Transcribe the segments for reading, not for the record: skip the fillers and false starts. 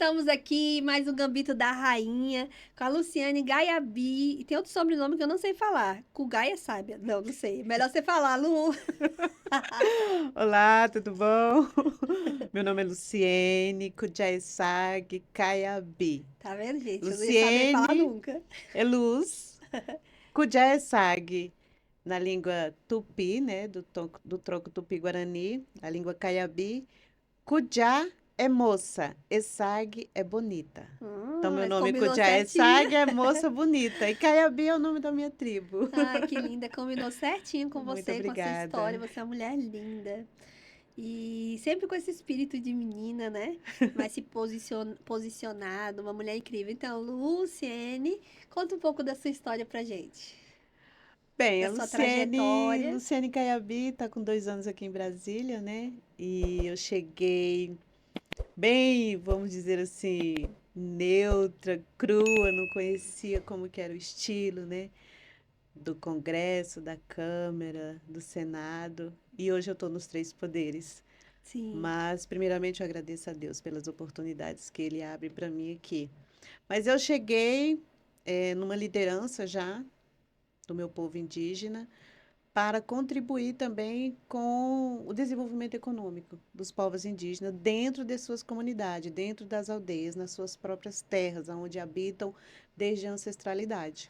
Estamos aqui, mais um Gambito da Rainha, com a Luciane Gaiabi. E tem outro sobrenome que eu não sei falar. Cugaia Sábia. Não, não sei. Melhor você falar, Lu. Olá, tudo bom? Meu nome é Luciene Kudjaisag Kayabi. Tá vendo, gente? Eu não ia saber falar Luciene nunca. é luz, Kudjaisag na língua tupi, né, do tronco tupi-guarani, a língua Kayabi. Kudja é moça, Esag é bonita. Então, meu Mas nome combinou certinho. Kudjaisag é moça bonita e Kayabi é o nome da minha tribo. Ai, que linda. Combinou certinho com Muito você, com a sua história. obrigada. Você é uma mulher linda. E sempre com esse espírito de menina, né? Mas se posicionada, uma mulher incrível. Então, Luciene, conta um pouco da sua história pra gente. Bem, Da a sua Luciene, trajetória. Luciene Caiabi está com 2 anos aqui em Brasília, né? E eu cheguei bem, vamos dizer assim, neutra, crua, não conhecia como que era o estilo, né? Do Congresso, da Câmara, do Senado. E hoje eu estou nos três poderes. Sim. Mas, primeiramente, eu agradeço a Deus pelas oportunidades que Ele abre para mim aqui. Mas eu cheguei, numa liderança já do meu povo indígena para contribuir também com o desenvolvimento econômico dos povos indígenas dentro de suas comunidades, dentro das aldeias, nas suas próprias terras, onde habitam desde a ancestralidade.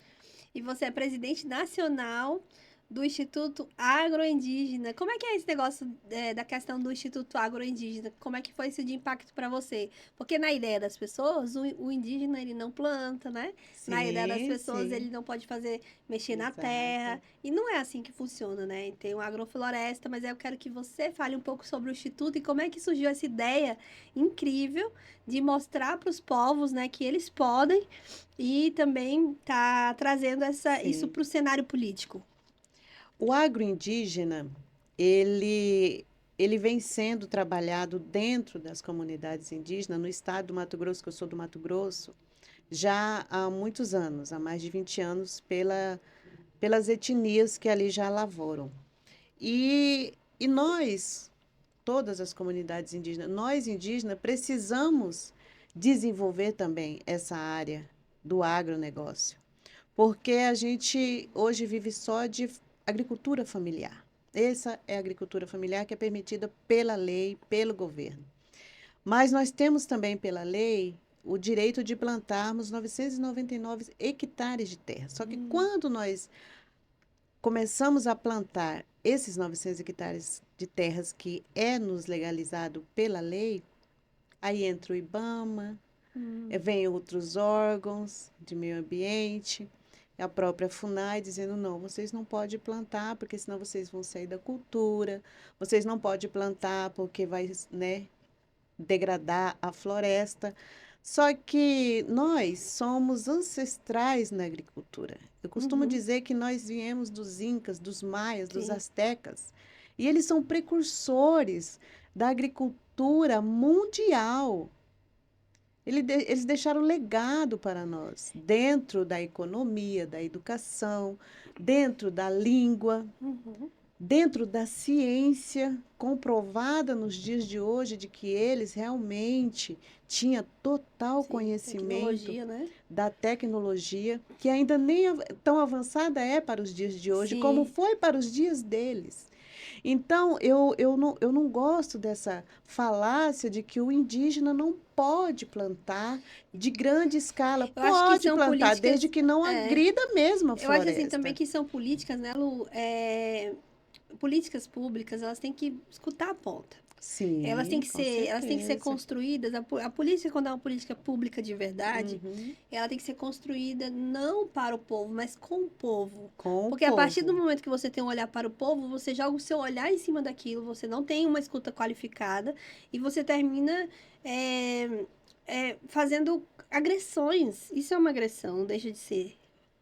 E você é presidente nacional do Instituto Agroindígena. Como é que é esse negócio da questão do Instituto Agroindígena? Como é que foi isso de impacto para você? Porque na ideia das pessoas, o indígena ele não planta, né? Na ideia das Sim, pessoas, ele sim, não pode mexer na terra. exato. E não é assim que funciona, né? Tem uma agrofloresta, mas eu quero que você fale um pouco sobre o Instituto e como é que surgiu essa ideia incrível de mostrar para os povos, né, que eles podem e também tá trazendo isso Sim. para o cenário político. O agroindígena, ele, ele vem sendo trabalhado dentro das comunidades indígenas, no estado do Mato Grosso, que eu sou do Mato Grosso, já há muitos anos, há mais de 20 anos, pelas etnias que ali já lavouram. E nós, todas as comunidades indígenas, nós indígenas, precisamos desenvolver também essa área do agronegócio, porque a gente hoje vive só de agricultura familiar. Essa é a agricultura familiar que é permitida pela lei, pelo governo. Mas nós temos também pela lei o direito de plantarmos 999 hectares de terra. Só que Hum, quando nós começamos a plantar esses 900 hectares de terras que é nos legalizado pela lei, aí entra o IBAMA, hum, vem outros órgãos de meio ambiente, a própria FUNAI dizendo, não, vocês não podem plantar, porque senão vocês vão sair da cultura, vocês não podem plantar porque vai, né, degradar a floresta. Só que nós somos ancestrais na agricultura. Eu costumo uhum, dizer que nós viemos dos incas, dos maias, dos sim, astecas, e eles são precursores da agricultura mundial. Eles deixaram legado para nós, dentro da economia, da educação, dentro da língua, uhum, dentro da ciência, comprovada nos dias de hoje de que eles realmente tinham total sim, conhecimento tecnologia, né? da tecnologia, que ainda nem tão avançada é para os dias de hoje, como Sim, foi para os dias deles. Então, eu não gosto dessa falácia de que o indígena não pode plantar de grande escala. eu acho que Pode são plantar, desde políticas, que não é, agrida mesmo a eu acho assim também floresta. que são políticas, né, Lu? Políticas públicas, elas têm que escutar a ponta. Sim, com Elas têm que ser certeza. construídas. A política, quando é uma política pública de verdade, Uhum. ela tem que ser construída não para o povo, mas com o povo. Com o Porque a partir do povo. momento que você tem um olhar para o povo, você joga o seu olhar em cima daquilo, você não tem uma escuta qualificada e você termina é, fazendo agressões. Isso é uma agressão, não deixa de ser.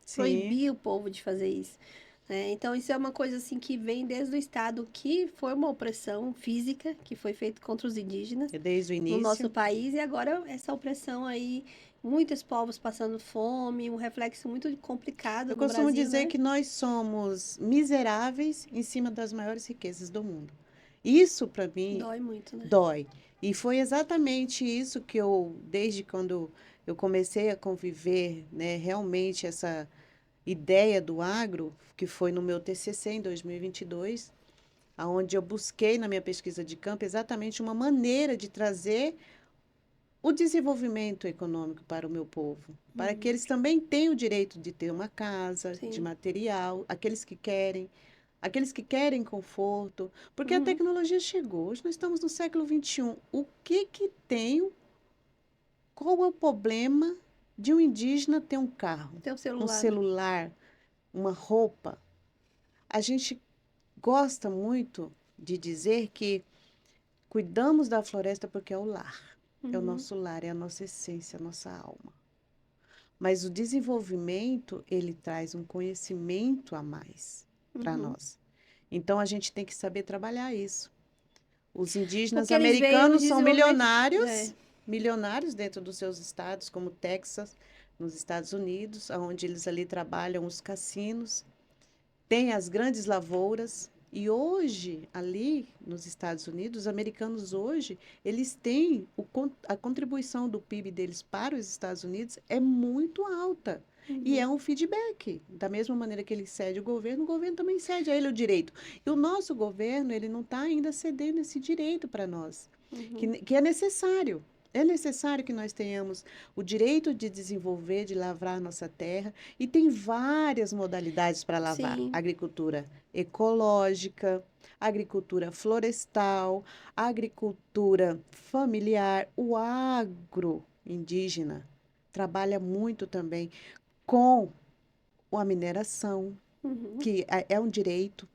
Sim, Proibir o povo de fazer isso. Né? Então, isso é uma coisa assim que vem desde o Estado, que foi uma opressão física que foi feita contra os indígenas é desde o no nosso início. país, e agora essa opressão aí, muitos povos passando fome, um reflexo muito complicado Eu no costumo Brasil, dizer né? que nós somos miseráveis em cima das maiores riquezas do mundo. Isso, para mim, Dói muito, né? dói. E foi exatamente isso que eu, desde quando eu comecei a conviver, né, realmente essa ideia do agro, que foi no meu TCC em 2022, aonde eu busquei na minha pesquisa de campo exatamente uma maneira de trazer o desenvolvimento econômico para o meu povo, para que eles também tenham o direito de ter uma casa, de Sim. material, aqueles que querem conforto, porque a Uhum. tecnologia chegou. Hoje nós estamos no século XXI. O que que tem, qual é o problema de um indígena ter um carro, Teu um celular, né? celular, uma roupa? A gente gosta muito de dizer que cuidamos da floresta porque é o lar. É o Uhum. nosso lar, é a nossa essência, a nossa alma. Mas o desenvolvimento, ele traz um conhecimento a mais para Uhum. nós. Então, a gente tem que saber trabalhar isso. Os indígenas Porque eles veem o americanos são desenvolvimento. É. milionários, milionários dentro dos seus estados, como Texas, nos Estados Unidos, onde eles ali trabalham os cassinos, tem as grandes lavouras. E hoje, ali nos Estados Unidos, os americanos hoje, eles têm a contribuição do PIB deles para os Estados Unidos é muito alta. E é Uhum. um feedback. Da mesma maneira que ele cede o governo também cede a ele o direito. E o nosso governo, ele não está ainda cedendo esse direito para nós, Uhum. que é necessário. É necessário que nós tenhamos o direito de desenvolver, de lavrar nossa terra, e tem várias modalidades para lavar. Sim. Agricultura ecológica, agricultura florestal, agricultura familiar, o agro indígena trabalha muito também com a mineração, Uhum. que é um direito.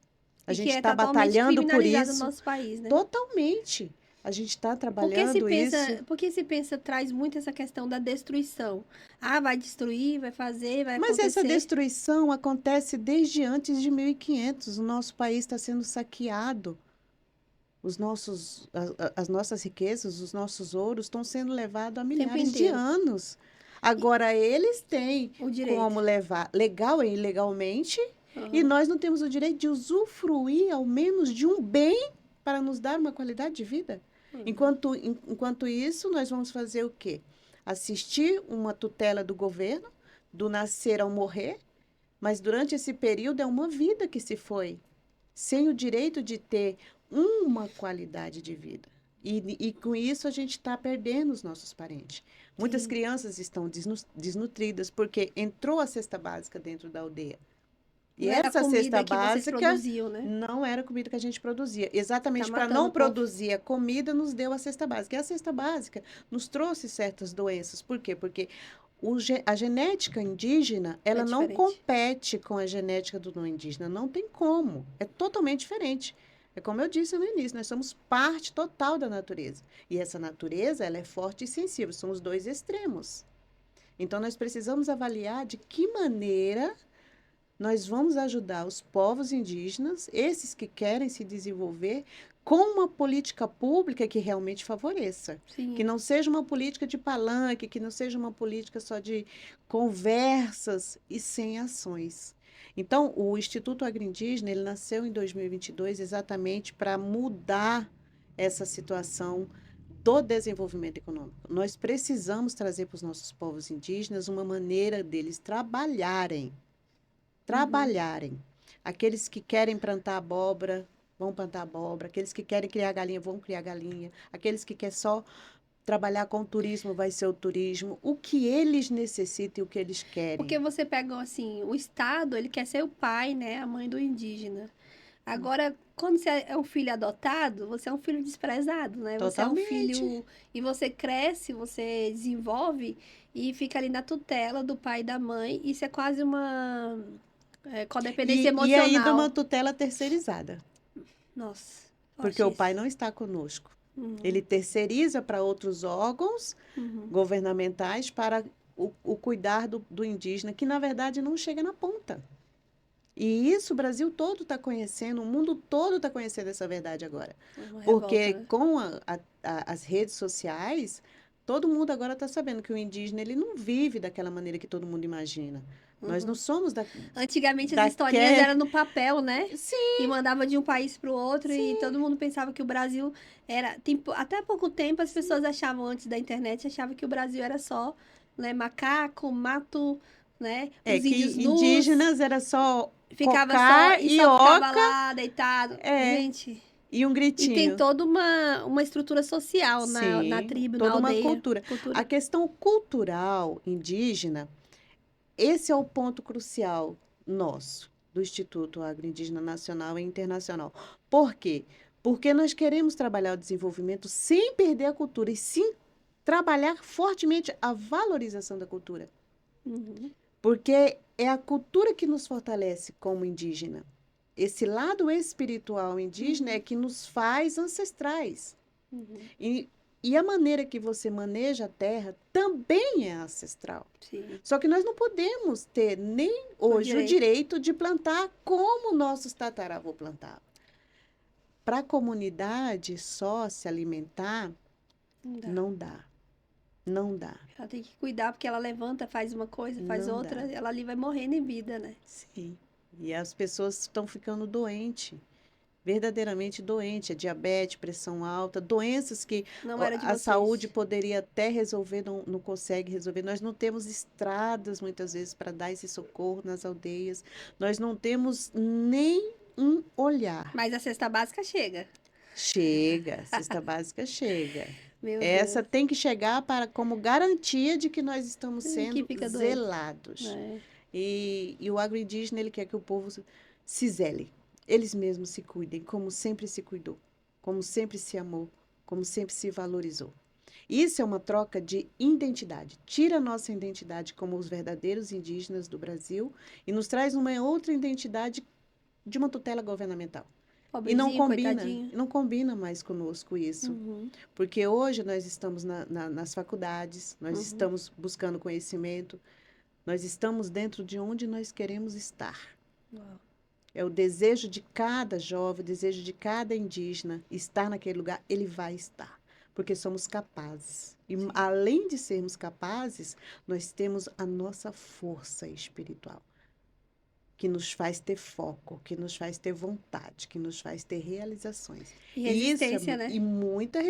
A E que gente é está totalmente batalhando por criminalizado no isso nosso país, né? totalmente. A gente está trabalhando isso. Porque se pensa, traz muito essa questão da destruição. Ah, vai destruir, vai fazer, vai Mas essa acontecer. destruição acontece desde antes de 1500. O nosso país está sendo saqueado. As nossas riquezas, os nossos ouros estão sendo levados há O tempo milhares de inteiro. anos. Agora, eles têm O direito. como levar legal e ilegalmente, e Aham. nós não temos o direito de usufruir, ao menos, de um bem para nos dar uma qualidade de vida. Uhum. Enquanto isso, nós vamos fazer o quê? Assistir uma tutela do governo, do nascer ao morrer, mas durante esse período é uma vida que se foi, sem o direito de ter uma qualidade de vida. E com isso a gente está perdendo os nossos parentes. Muitas Sim. crianças estão desnutridas porque entrou a cesta básica dentro da aldeia. E Não era a essa cesta comida que vocês básica produziam, né? não era a comida que a gente produzia. Tá Exatamente para matando não o povo. produzir a comida, nos deu a cesta básica. E a cesta básica nos trouxe certas doenças. Por quê? Porque a genética indígena, É ela não diferente. compete com a genética do não indígena. Não tem como. É totalmente diferente. É como eu disse no início, nós somos parte total da natureza. E essa natureza, ela é forte e sensível. São os dois extremos. Então, nós precisamos avaliar de que maneira nós vamos ajudar os povos indígenas, esses que querem se desenvolver, com uma política pública que realmente favoreça. Que Sim. não seja uma política de palanque, que não seja uma política só de conversas e sem ações. Então, o Instituto Agroindígena, ele nasceu em 2022 exatamente para mudar essa situação do desenvolvimento econômico. Nós precisamos trazer para os nossos povos indígenas uma maneira deles trabalharem. Uhum. Trabalharem. Aqueles que querem plantar abóbora, vão plantar abóbora. Aqueles que querem criar galinha, vão criar galinha. Aqueles que querem só trabalhar com turismo, vai ser o turismo. O que eles necessitam e o que eles querem. Porque você pega, assim, o Estado, ele quer ser o pai, né? A mãe do indígena. Agora, quando você é um filho adotado, você é um filho desprezado, né? Você é um Totalmente. filho. E você cresce, você desenvolve e fica ali na tutela do pai e da mãe. Isso é quase uma codependência E ainda uma emocional. tutela terceirizada, Nossa, porque forte o pai isso. não está conosco. Uhum, Ele terceiriza para outros órgãos uhum. governamentais para o cuidar do indígena, que na verdade não chega na ponta. E isso o Brasil todo está conhecendo, o mundo todo está conhecendo essa verdade agora. É uma revolta, Porque né? com as redes sociais, todo mundo agora está sabendo que o indígena ele não vive daquela maneira que todo mundo imagina. Nós não Uhum. somos Antigamente as historinhas daquele... eram no papel, né? Sim, E mandava de um país para o outro e sim, todo mundo pensava que o Brasil era. Até pouco tempo as sim. pessoas achavam, antes da internet, achavam que o Brasil era só, né, macaco, mato, né? É Os que índios nus, indígenas era só ficava só cocar e e só ficava oca, lá deitado. é, Gente, e um e tem gritinho. toda uma estrutura social na Sim, tribo, na toda uma aldeia. cultura. A Cultura. questão cultural indígena, esse é o ponto crucial nosso, do Instituto Agroindígena Nacional e Internacional. Por quê? Porque nós queremos trabalhar o desenvolvimento sem perder a cultura e sim trabalhar fortemente a valorização da cultura. Uhum, Porque é a cultura que nos fortalece como indígena. Esse lado espiritual indígena é uhum, que nos faz ancestrais. uhum. E, e a maneira que você maneja a terra também é ancestral. Sim, Só que nós não podemos ter nem o hoje o direito. direito de plantar como nossos tataravô plantavam. Para a comunidade só se alimentar, Não dá. não dá. Não dá. Ela tem que cuidar porque ela levanta, faz uma coisa, faz Não dá. outra, ela ali vai morrendo em vida, né? Sim. E as pessoas estão ficando doentes, verdadeiramente doentes, é diabetes, pressão alta, doenças que Não era de a saúde vocês. poderia até resolver, não consegue resolver. Nós não temos estradas, muitas vezes, para dar esse socorro nas aldeias. Nós não temos nem um olhar. Mas a cesta básica chega. Chega, cesta básica chega. Meu Essa Deus. tem que chegar para como garantia de que nós estamos Que sendo fica doente. zelados. É. E o agroindígena, ele quer que o povo se zele. Eles mesmos se cuidem, como sempre se cuidou, como sempre se amou, como sempre se valorizou. Isso é uma troca de identidade. Tira a nossa identidade como os verdadeiros indígenas do Brasil e nos traz uma outra identidade de uma tutela governamental. Pobrezinho, coitadinho. E não combina mais conosco isso. Uhum, Porque hoje nós estamos nas faculdades, nós uhum. estamos buscando conhecimento, nós estamos dentro de onde nós queremos estar. Uau. É o desejo de cada jovem, o desejo de cada indígena estar naquele lugar, ele vai estar, porque somos capazes. E Sim. além de sermos capazes, nós temos a nossa força espiritual, que nos faz ter foco, que nos faz ter vontade, que nos faz ter realizações. E E isso resistência, né? e muita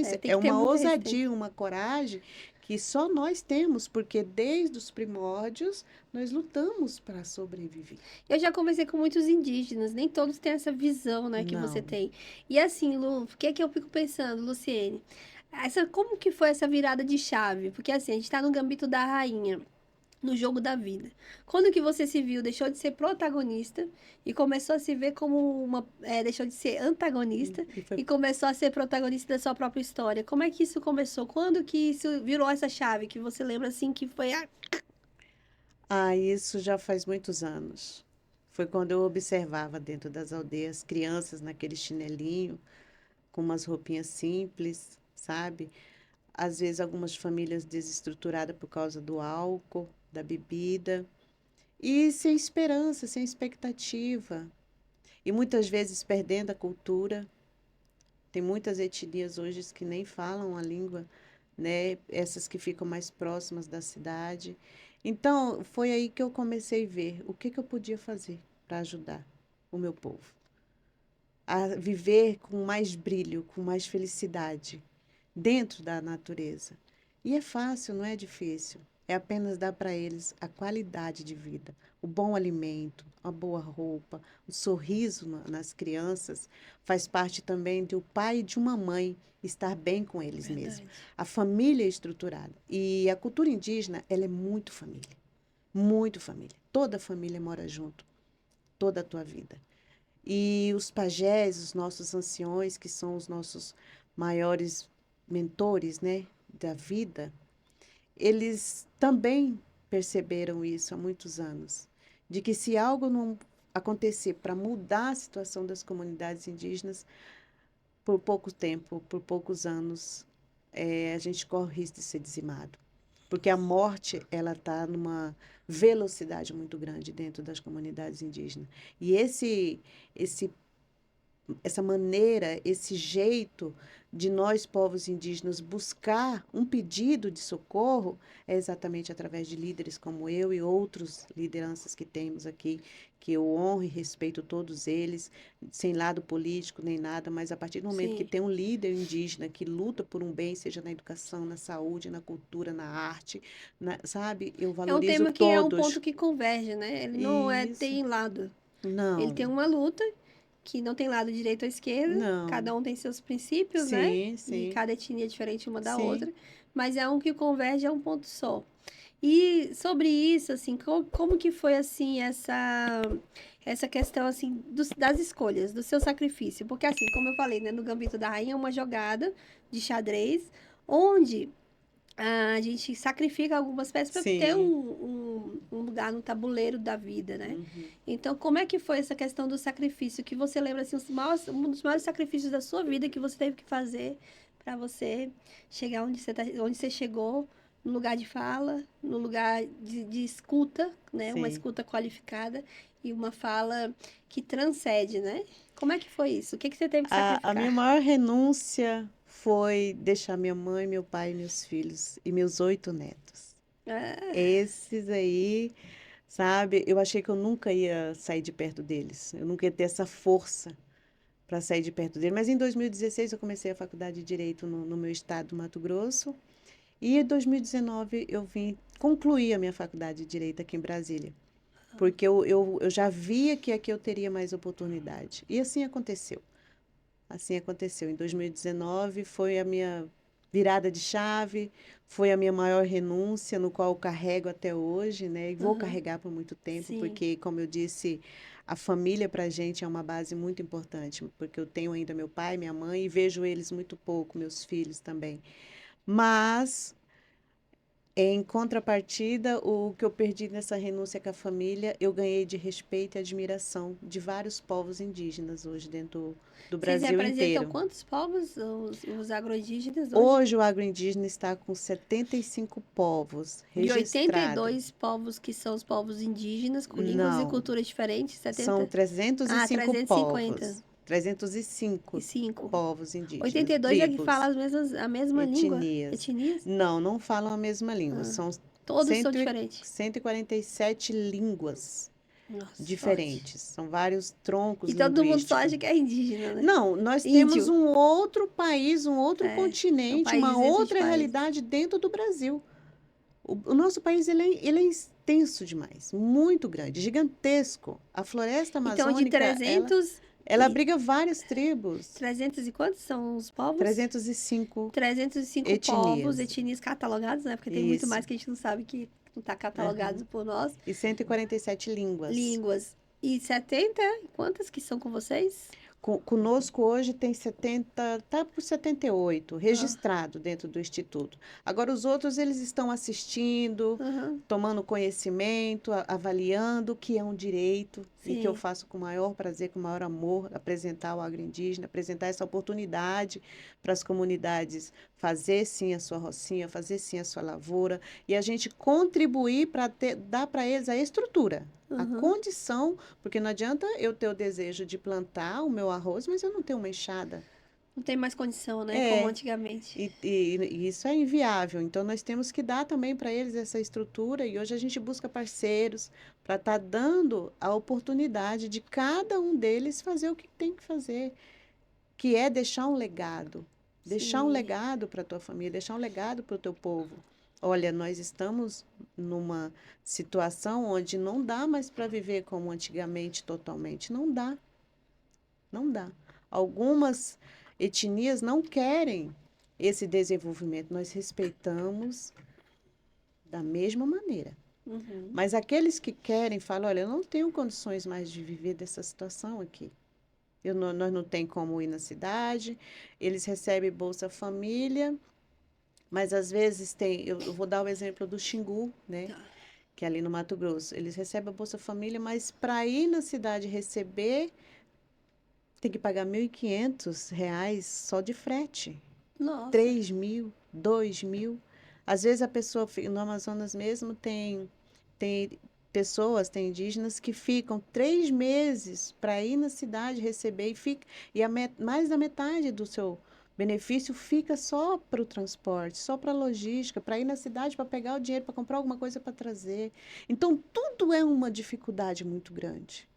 É, resistência. tem É que ter uma muita resistência. ousadia, uma coragem que só nós temos, porque desde os primórdios nós lutamos para sobreviver. Eu já conversei com muitos indígenas, nem todos têm essa visão, né, que você Não. tem. E assim, Lu, o que é que eu fico pensando, Luciene? Como que foi essa virada de chave? Porque assim, a gente tá no gambito da rainha, no jogo da vida. Quando que você se viu, deixou de ser protagonista e começou a se ver como deixou de ser antagonista E foi e começou a ser protagonista da sua própria história. Como é que isso começou? Quando que isso virou essa chave que você lembra assim que foi Isso já faz muitos anos. Foi quando eu observava dentro das aldeias crianças naquele chinelinho, com umas roupinhas simples, sabe? Às vezes algumas famílias desestruturadas por causa do álcool, da bebida, e sem esperança, sem expectativa. E muitas vezes perdendo a cultura. Tem muitas etnias hoje que nem falam a língua, né? Essas que ficam mais próximas da cidade. Então, foi aí que eu comecei a ver o que que eu podia fazer para ajudar o meu povo a viver com mais brilho, com mais felicidade dentro da natureza. E é fácil, não é difícil. É apenas dar para eles a qualidade de vida, o bom alimento, a boa roupa, o sorriso nas crianças. Faz parte também de um pai e de uma mãe estar bem com eles mesmos. verdade? A família é estruturada. E a cultura indígena, ela é muito família. Muito família. Toda a família mora junto, toda a tua vida. E os pajés, os nossos anciões, que são os nossos maiores mentores, né, da vida, eles também perceberam isso há muitos anos, de que se algo não acontecer para mudar a situação das comunidades indígenas, por pouco tempo, por poucos anos, a gente corre o risco de ser dizimado. Porque a morte, ela está numa velocidade muito grande dentro das comunidades indígenas. E essa maneira, esse jeito de nós, povos indígenas, buscar um pedido de socorro é exatamente através de líderes como eu e outros lideranças que temos aqui, que eu honro e respeito todos eles, sem lado político nem nada, mas a partir do momento que Sim. tem um líder indígena que luta por um bem, seja na educação, na saúde, na cultura, na arte, sabe, eu É um valorizo tema que é um todos. ponto que converge, né? Ele não é Isso. tem lado. Ele tem Não, uma luta que não tem lado direito ou esquerda, não. cada um tem seus princípios, né? Sim, E sim, cada etnia é diferente uma da sim. outra, mas é um que converge a um ponto só. E sobre isso, assim, como que foi, assim, essa questão, assim, das escolhas, do seu sacrifício? Porque, assim, como eu falei, né, no Gambito da Rainha é uma jogada de xadrez, onde a gente sacrifica algumas peças para ter Sim. um lugar no tabuleiro da vida, né? Uhum. Então, como é que foi essa questão do sacrifício? Que você lembra, assim, um dos maiores sacrifícios da sua vida que você teve que fazer para você chegar onde você chegou, no lugar de fala, no lugar de escuta, né? Uma Sim. escuta qualificada e uma fala que transcende, né? Como é que foi isso? O que que você teve que A minha sacrificar? maior renúncia foi deixar minha mãe, meu pai, meus filhos e meus 8 netos. Ah, Esses aí, sabe? Eu achei que eu nunca ia sair de perto deles. Eu nunca ia ter essa força para sair de perto deles. Mas em 2016 eu comecei a faculdade de Direito no meu estado, do Mato Grosso. E em 2019 eu vim concluir a minha faculdade de Direito aqui em Brasília. Porque eu já via que aqui eu teria mais oportunidade. E assim aconteceu. Assim aconteceu. Em 2019 foi a minha virada de chave, foi a minha maior renúncia, no qual eu carrego até hoje, né? E vou aham, carregar por muito tempo, sim. porque, como eu disse, a família para a gente é uma base muito importante, porque eu tenho ainda meu pai, minha mãe, e vejo eles muito pouco, meus filhos também. Mas em contrapartida, o que eu perdi nessa renúncia com a família, eu ganhei de respeito e admiração de vários povos indígenas hoje dentro do Vocês Brasil representam inteiro. quantos povos, os agroindígenas hoje? Hoje o agroindígena está com 75 povos De registrados. 82 povos que são os povos indígenas, com línguas e Não, culturas diferentes, são 70? Ah, 305 povos. 305 355. povos indígenas, 82 é que fala tribos, a mesma língua, etnias. etnias? Não, não falam a mesma língua. Ah, São todos são diferentes. 147 línguas Nossa, sorte. diferentes. São vários troncos E todo mundo só linguísticos. acha que é indígena, né? Não, nós temos Índio. um outro país, um outro É um continente, país uma dentro de outra países. realidade dentro do Brasil. O nosso país ele é extenso demais, muito grande, gigantesco. A floresta Então, de amazônica, ela, 300 ela e... abriga várias tribos, 300 e quantos são os povos? 305 305 povos, etnias. etnias catalogadas, né? Porque tem muito Isso. mais que a gente não sabe que não está catalogado Aham. por nós. E 147 línguas. Línguas. E 70? Quantas que são com vocês? Conosco hoje tem 70, tá por 78 Ah, registrado dentro do Instituto. Agora, os outros, eles estão assistindo, aham, tomando conhecimento, avaliando, que é um direito e que eu sim. faço com o maior prazer, com o maior amor, apresentar o agroindígena, apresentar essa oportunidade para as comunidades fazer sim a sua rocinha, fazer sim a sua lavoura e a gente contribuir para dar para eles a estrutura. A Aham. condição, porque não adianta eu ter o desejo de plantar o meu arroz, mas eu não tenho uma enxada. Não tem mais condição, né? Como É, antigamente. e isso é inviável. Então, nós temos que dar também para eles essa estrutura, e hoje a gente busca parceiros para estar dando a oportunidade de cada um deles fazer o que tem que fazer, que é deixar um legado. Deixar um Sim. legado para a tua família, deixar um legado para o teu povo. Olha, nós estamos numa situação onde não dá mais para viver como antigamente totalmente. Não dá, não dá. Algumas etnias não querem esse desenvolvimento. Nós respeitamos da mesma maneira. Uhum. Mas aqueles que querem falam, olha, eu não tenho condições mais de viver dessa situação aqui. Nós não tem como ir na cidade, eles recebem Bolsa Família, mas às vezes tem, eu vou dar o exemplo do Xingu, né? Tá. Que é ali no Mato Grosso. Eles recebem a Bolsa Família, mas para ir na cidade receber, tem que pagar R$ 1.500 só de frete. Nossa. 3.000, 2.000. Às vezes a pessoa, no Amazonas mesmo, tem pessoas, tem indígenas que ficam 3 meses para ir na cidade receber e fica, e mais da metade Benefício fica só para o transporte, só para a logística, para ir na cidade, para pegar o dinheiro, para comprar alguma coisa para trazer. Então, tudo é uma dificuldade muito grande.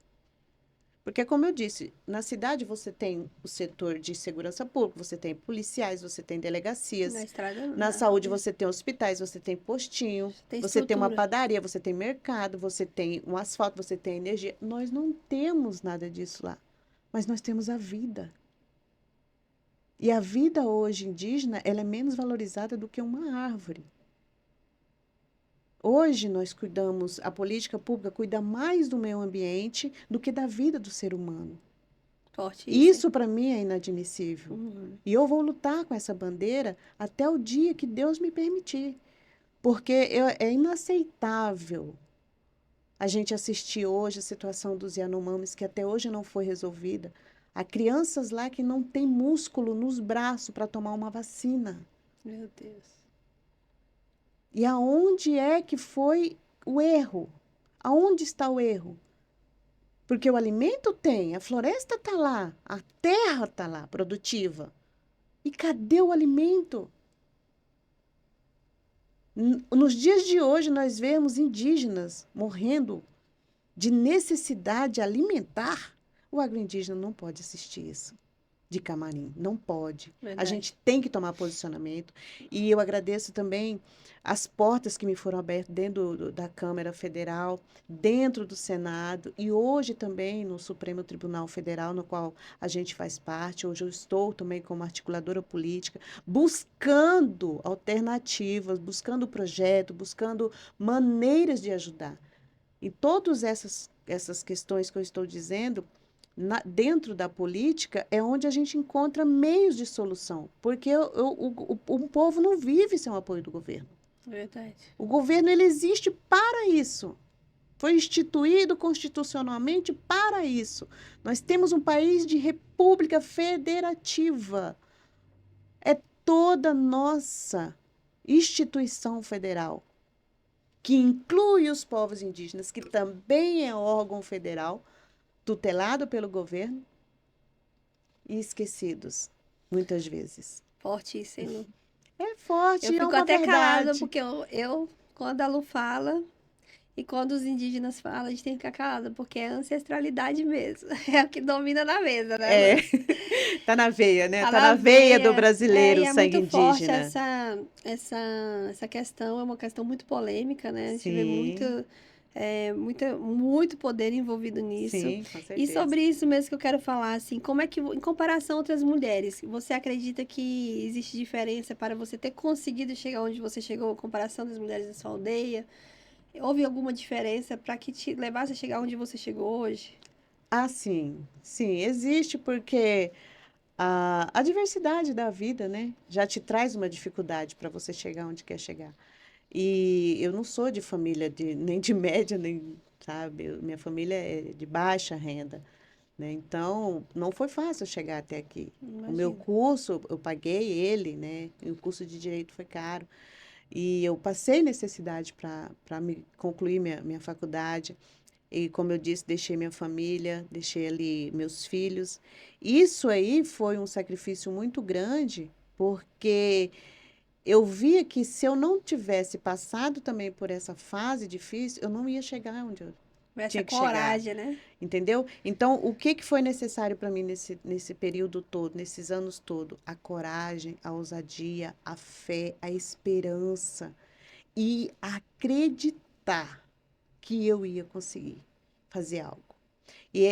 Porque, como eu disse, na cidade você tem o setor de segurança pública, você tem policiais, você tem Na delegacias. estrada não Na dá. saúde você tem hospitais, você tem postinho, Tem você tem uma estrutura. padaria, você tem mercado, você tem um asfalto, você tem energia. Nós não temos nada disso lá, mas nós temos a vida. E a vida hoje indígena, ela é menos valorizada do que uma árvore. Hoje nós cuidamos, a política pública cuida mais do meio ambiente do que da vida do ser humano. Forte isso. Isso para mim é inadmissível. Uhum. E eu vou lutar com essa bandeira até o dia que Deus me permitir. Porque é inaceitável a gente assistir hoje a situação dos Yanomamis, que até hoje não foi resolvida. Há crianças lá que não têm músculo nos braços para tomar uma vacina. Meu Deus. E aonde é que foi o erro? Aonde está o erro? Porque o alimento tem, a floresta está lá, a terra está lá, produtiva. E cadê o alimento? Nos dias de hoje, nós vemos indígenas morrendo de necessidade alimentar. O agroindígena não pode assistir isso de camarim, não pode. A Verdade. gente tem que tomar posicionamento. E eu agradeço também as portas que me foram abertas dentro da Câmara Federal, dentro do Senado e hoje também no Supremo Tribunal Federal, no qual a gente faz parte. Hoje eu estou também como articuladora política, buscando alternativas, buscando projeto, buscando maneiras de ajudar. E todas essas questões que eu estou dizendo, dentro da política, é onde a gente encontra meios de solução, porque o povo não vive sem o apoio do governo. Verdade. O governo ele existe para isso. Foi instituído constitucionalmente para isso. Nós temos um país de república federativa. É toda nossa instituição federal, que inclui os povos indígenas, que também é órgão federal, tutelado pelo governo e esquecidos, muitas vezes. Fortíssimo. É forte, Eu é fico uma até calada, verdade. porque quando a Lu fala e quando os indígenas falam, a gente tem que ficar calada, porque é ancestralidade mesmo. É o que domina na mesa, né, É, Lu? tá na veia, né? Tá Tá na na veia do veia. brasileiro E o é sangue muito forte indígena. essa questão, é uma questão muito polêmica, né? A gente vê Sim, muito poder envolvido nisso. sim, com E certeza. sobre isso mesmo que eu quero falar, assim, como é que, em comparação a outras mulheres, você acredita que existe diferença para você ter conseguido chegar onde você chegou, em comparação das mulheres da sua aldeia? Houve alguma diferença para que te levasse a chegar onde você chegou hoje? Ah, sim, sim, existe porque a diversidade da vida, né, já te traz uma dificuldade para você chegar onde quer chegar. E eu não sou de família nem de média, nem, sabe, minha família é de baixa renda, né? Então, não foi fácil chegar até aqui. O meu Imagina. curso, eu paguei ele, né? E o curso de direito foi caro. E eu passei necessidade para me concluir minha faculdade. E, como eu disse, deixei minha família, deixei ali meus filhos. Isso aí foi um sacrifício muito grande, porque eu via que se eu não tivesse passado também por essa fase difícil, eu não ia chegar onde eu Essa tinha que chegar, coragem, né? entendeu? Então, o que que foi necessário para mim nesse período todo, nesses anos todos? A coragem, a ousadia, a fé, a esperança e acreditar que eu ia conseguir fazer algo. E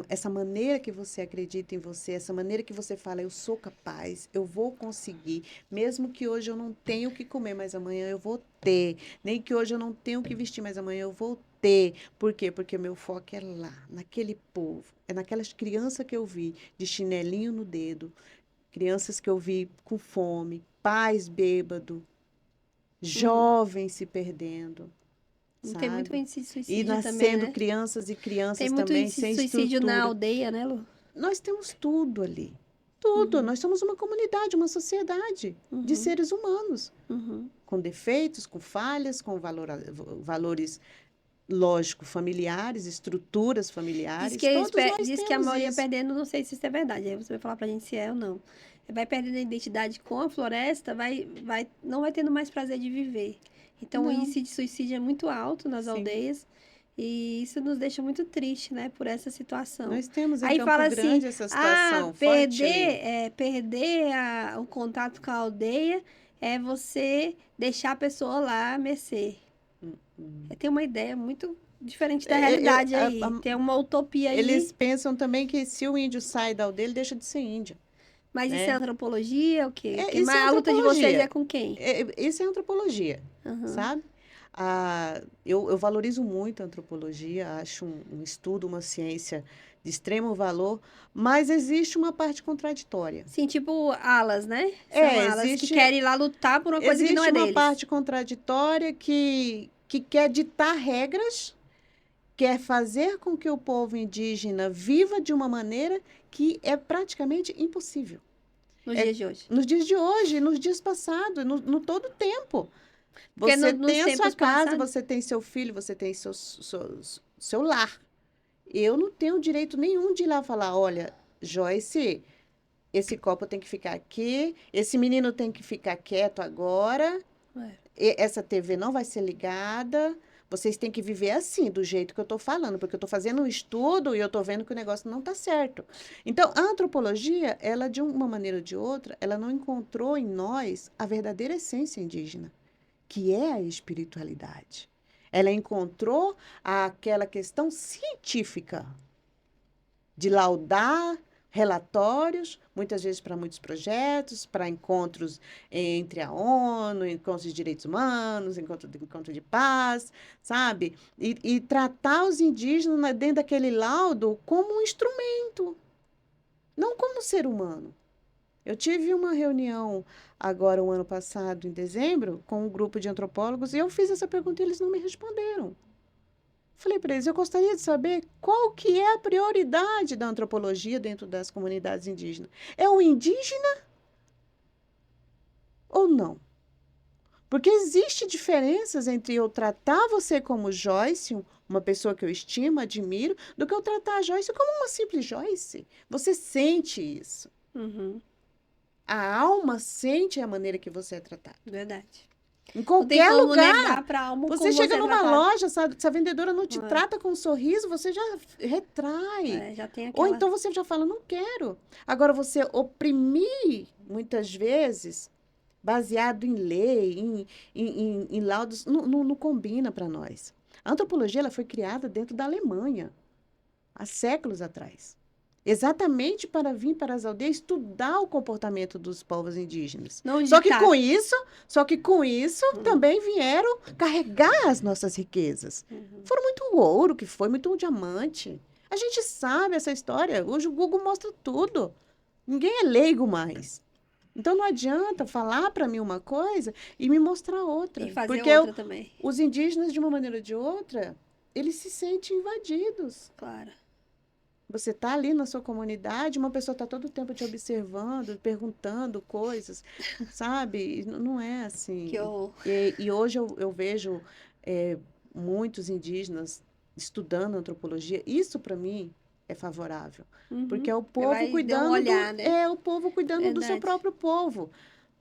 essa maneira que você acredita em você, essa maneira que você fala, eu sou capaz, eu vou conseguir, mesmo que hoje eu não tenha o que comer, mas amanhã eu vou ter. Nem que hoje eu não tenha o que vestir, mas amanhã eu vou ter. Por quê? Porque o meu foco é lá, naquele povo, é naquelas crianças que eu vi de chinelinho no dedo, crianças que eu vi com fome, pais bêbados, Uhum. jovens se perdendo, Tem muito sabe? índice de E suicídio também, nascendo né? crianças e Tem crianças muito também índice de sem suicídio na estrutura. aldeia, né, Lu? Nós temos tudo ali. Tudo. Uhum. Nós somos uma comunidade, uma sociedade de Uhum. seres humanos, Uhum. com defeitos, com falhas, com valores lógico, familiares, estruturas familiares, Diz que, todos nós diz que a temos maioria isso. perdendo, não sei se isso é verdade, aí você vai falar pra gente se é ou não. Vai perdendo a identidade com a floresta, não vai tendo mais prazer de viver. Então, o Não, índice de suicídio é muito alto nas sim. aldeias e isso nos deixa muito triste, né, por essa situação. Nós temos em Aí Campo fala assim, Grande essa situação forte ali. perder o contato com a aldeia é você deixar a pessoa lá a mercê. Tem uma ideia muito diferente da É, é, realidade aí. Tem uma utopia eles aí. pensam também que se o índio sai da aldeia, ele deixa de ser índio, Mas isso é né? antropologia, o quê? Porque Isso é a luta de vocês é antropologia. com quem? Isso é antropologia, Aham. sabe? Eu valorizo muito a antropologia, acho um estudo, uma ciência de extremo valor, mas existe uma parte contraditória. Sim, tipo alas, né? São alas que Existe, querem ir lá lutar por uma coisa que não existe é uma deles. parte contraditória que quer ditar regras, quer fazer com que o povo indígena viva de uma maneira que é praticamente impossível. Nos É dias de hoje. nos dias de hoje, nos dias passados, no todo tempo. Porque Você nos tem a sua tempos casa, passados. você tem seu filho, você tem seu lar. Eu não tenho direito nenhum de ir lá falar, olha, Joyce, esse copo tem que ficar aqui, esse menino tem que ficar quieto agora, É. essa TV não vai ser ligada, vocês têm que viver assim, do jeito que eu estou falando, porque eu estou fazendo um estudo e eu estou vendo que o negócio não está certo. Então, a antropologia, ela, de uma maneira ou de outra, ela não encontrou em nós a verdadeira essência indígena, que é a espiritualidade. Ela encontrou aquela questão científica de laudar relatórios, muitas vezes para muitos projetos, para encontros entre a ONU, encontros de direitos humanos, encontro de paz, sabe? E tratar os indígenas dentro daquele laudo como um instrumento, não como um ser humano. Eu tive uma reunião agora, o ano passado, em dezembro, com um grupo de antropólogos, e eu fiz essa pergunta e eles não me responderam. Falei para eles, eu gostaria de saber qual que é a prioridade da antropologia dentro das comunidades indígenas. É o indígena ou não? Porque existe diferenças entre eu tratar você como Joyce, uma pessoa que eu estimo, admiro, do que eu tratar a Joyce como uma simples Joyce. Você sente isso. Uhum. A alma sente a maneira que você é tratado. Verdade. Em Não tem qualquer como lugar. negar pra alma Você como chega você é numa tratado. loja, sabe, se a vendedora não te É. trata com um sorriso, você já retrai. É, já tem Ou aquela. então você já fala, não quero. Agora, você oprimir, muitas vezes, baseado em lei, em laudos, não combina para nós. A antropologia ela foi criada dentro da Alemanha, há séculos atrás. Exatamente para vir para as aldeias estudar o comportamento dos povos indígenas. Não Só que ditar. só que com isso também vieram carregar as nossas riquezas. Foram muito ouro que foi, muito diamante. A gente sabe essa história. Hoje o Google mostra tudo. Ninguém é leigo mais. Então não adianta falar para mim uma coisa e me mostrar outra. E fazer Porque outra também. os indígenas, de uma maneira ou de outra, eles se sentem invadidos. Claro. Você está ali na sua comunidade, uma pessoa está todo o tempo te observando, perguntando coisas, sabe? Não é assim. Que horror. E hoje eu vejo muitos indígenas estudando antropologia. Isso, para mim, é favorável. Porque é o povo Vai dar um cuidando olhar, né? é o povo cuidando do seu Verdade. próprio povo.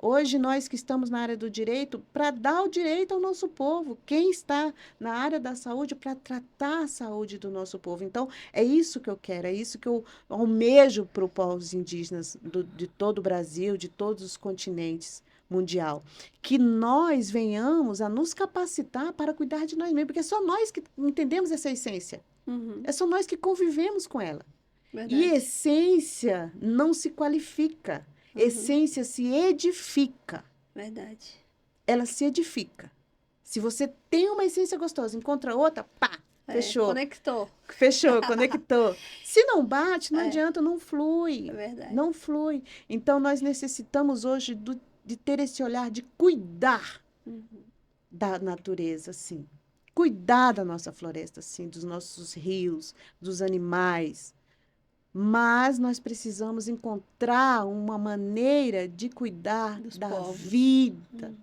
Hoje, nós que estamos na área do direito, para dar o direito ao nosso povo. Quem está na área da saúde para tratar a saúde do nosso povo. Então, é isso que eu quero, é isso que eu almejo para os povos indígenas de todo o Brasil, de todos os continentes mundial. Que nós venhamos a nos capacitar para cuidar de nós mesmos, porque é só nós que entendemos essa essência. É só nós que convivemos com ela. Verdade. E essência não se qualifica. Essência se edifica. Verdade. Ela se edifica. Se você tem uma essência gostosa, encontra outra, pá, fechou. Conectou. Fechou, conectou. Se não bate, não adianta, não flui. É verdade. Não flui. Então, nós necessitamos hoje de ter esse olhar de cuidar da natureza, sim. Cuidar da nossa floresta, sim, dos nossos rios, dos animais. Mas nós precisamos encontrar uma maneira de cuidar Dos da povos. vida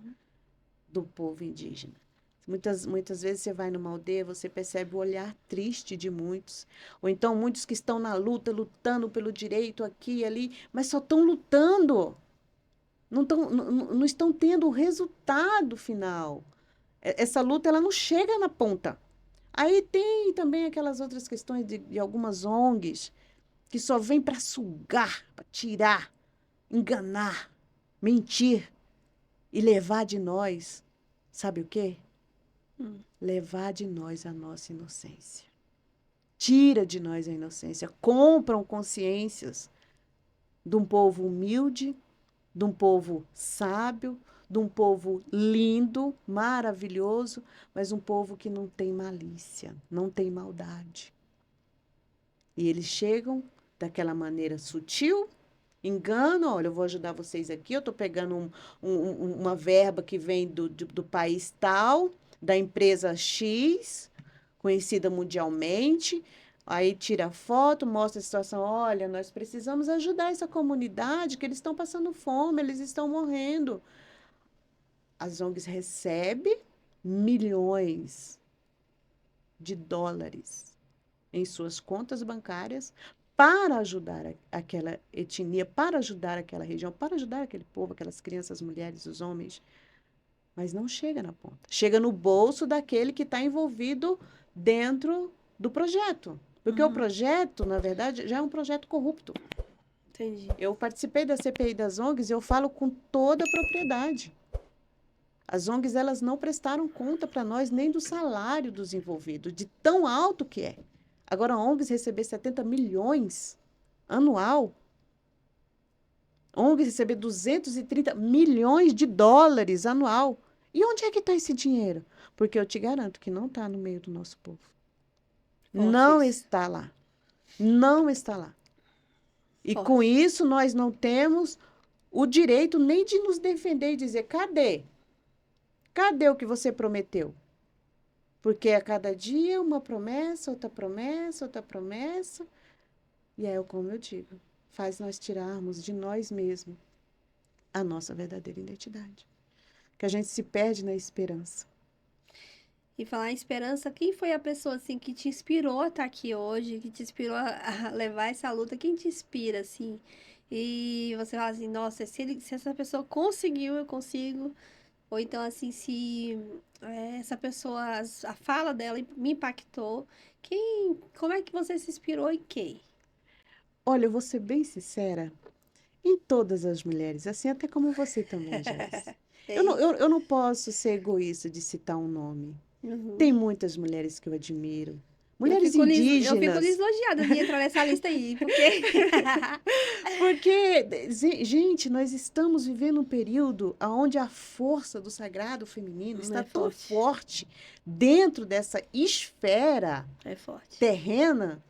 do povo indígena. Muitas vezes você vai numa aldeia, você percebe o olhar triste de muitos. Ou então muitos que estão na luta, lutando pelo direito aqui e ali, mas só estão lutando. Não estão tendo o resultado final. Essa luta ela não chega na ponta. Aí tem também aquelas outras questões de algumas ONGs que só vêm para sugar, para tirar, enganar, mentir e levar de nós, sabe o quê? Levar de nós a nossa inocência. Tira de nós a inocência. Compram consciências de um povo humilde, de um povo sábio, de um povo lindo, maravilhoso, mas um povo que não tem malícia, não tem maldade. E eles chegam daquela maneira sutil, enganam, olha, eu vou ajudar vocês aqui, eu estou pegando uma verba que vem do país tal, da empresa X, conhecida mundialmente, aí tira foto, mostra a situação, olha, nós precisamos ajudar essa comunidade, que eles estão passando fome, eles estão morrendo. As ONGs recebem milhões de dólares em suas contas bancárias para ajudar aquela etnia, para ajudar aquela região, para ajudar aquele povo, aquelas crianças, as mulheres, os homens. Mas não chega na ponta. Chega no bolso daquele que está envolvido dentro do projeto. Porque o projeto, na verdade, já é um projeto corrupto. Entendi. Eu participei da CPI das ONGs e eu falo com toda a propriedade. As ONGs, elas não prestaram conta para nós nem do salário dos envolvidos, de tão alto que é. Agora, a ONGs receber 70 milhões anual, ONGs receber 230 milhões de dólares anual. E onde é que está esse dinheiro? Porque eu te garanto que não está no meio do nosso povo. Não está lá. Não está lá. E com isso, nós não temos o direito nem de nos defender e dizer, cadê? Cadê o que você prometeu? Porque a cada dia uma promessa, outra promessa, outra promessa. E é como eu digo, faz nós tirarmos de nós mesmos a nossa verdadeira identidade. Que a gente se perde na esperança. E falar em esperança, quem foi a pessoa assim que te inspirou a estar aqui hoje, que te inspirou a levar essa luta? Quem te inspira assim? E você fala assim, nossa, se essa pessoa conseguiu, eu consigo. Ou então assim, se essa pessoa, a fala dela me impactou, como é que você se inspirou em quem? Olha, eu vou ser bem sincera, em todas as mulheres, assim até como você também, Jéssica. Eu não posso ser egoísta de citar um nome. Tem muitas mulheres que eu admiro. Mulheres indígenas. Eu fico lisonjeada de entrar nessa lista aí, porque... Porque, gente, nós estamos vivendo um período onde a força do sagrado feminino está tão forte dentro dessa esfera terrena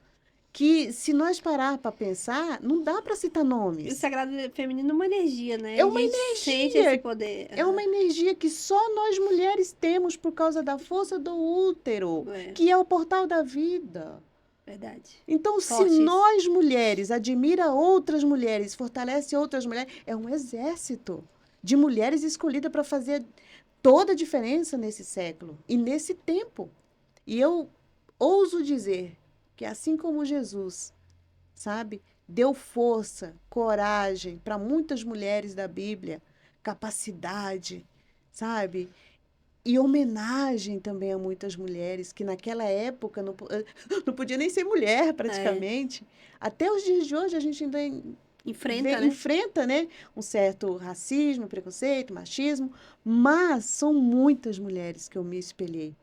que, se nós parar para pensar, não dá para citar nomes. O sagrado feminino é uma energia, né? É uma energia. Sente esse poder. É uma energia que só nós mulheres temos por causa da força do útero, que é o portal da vida. Verdade. Então, se nós mulheres admira outras mulheres, fortalece outras mulheres, é um exército de mulheres escolhidas para fazer toda a diferença nesse século e nesse tempo. E eu ouso dizer que assim como Jesus, sabe, deu força, coragem para muitas mulheres da Bíblia, capacidade, sabe? E homenagem também a muitas mulheres que naquela época não podia nem ser mulher praticamente. Até os dias de hoje a gente ainda enfrenta, né? Um certo racismo, preconceito, machismo, mas são muitas mulheres que eu me espelhei.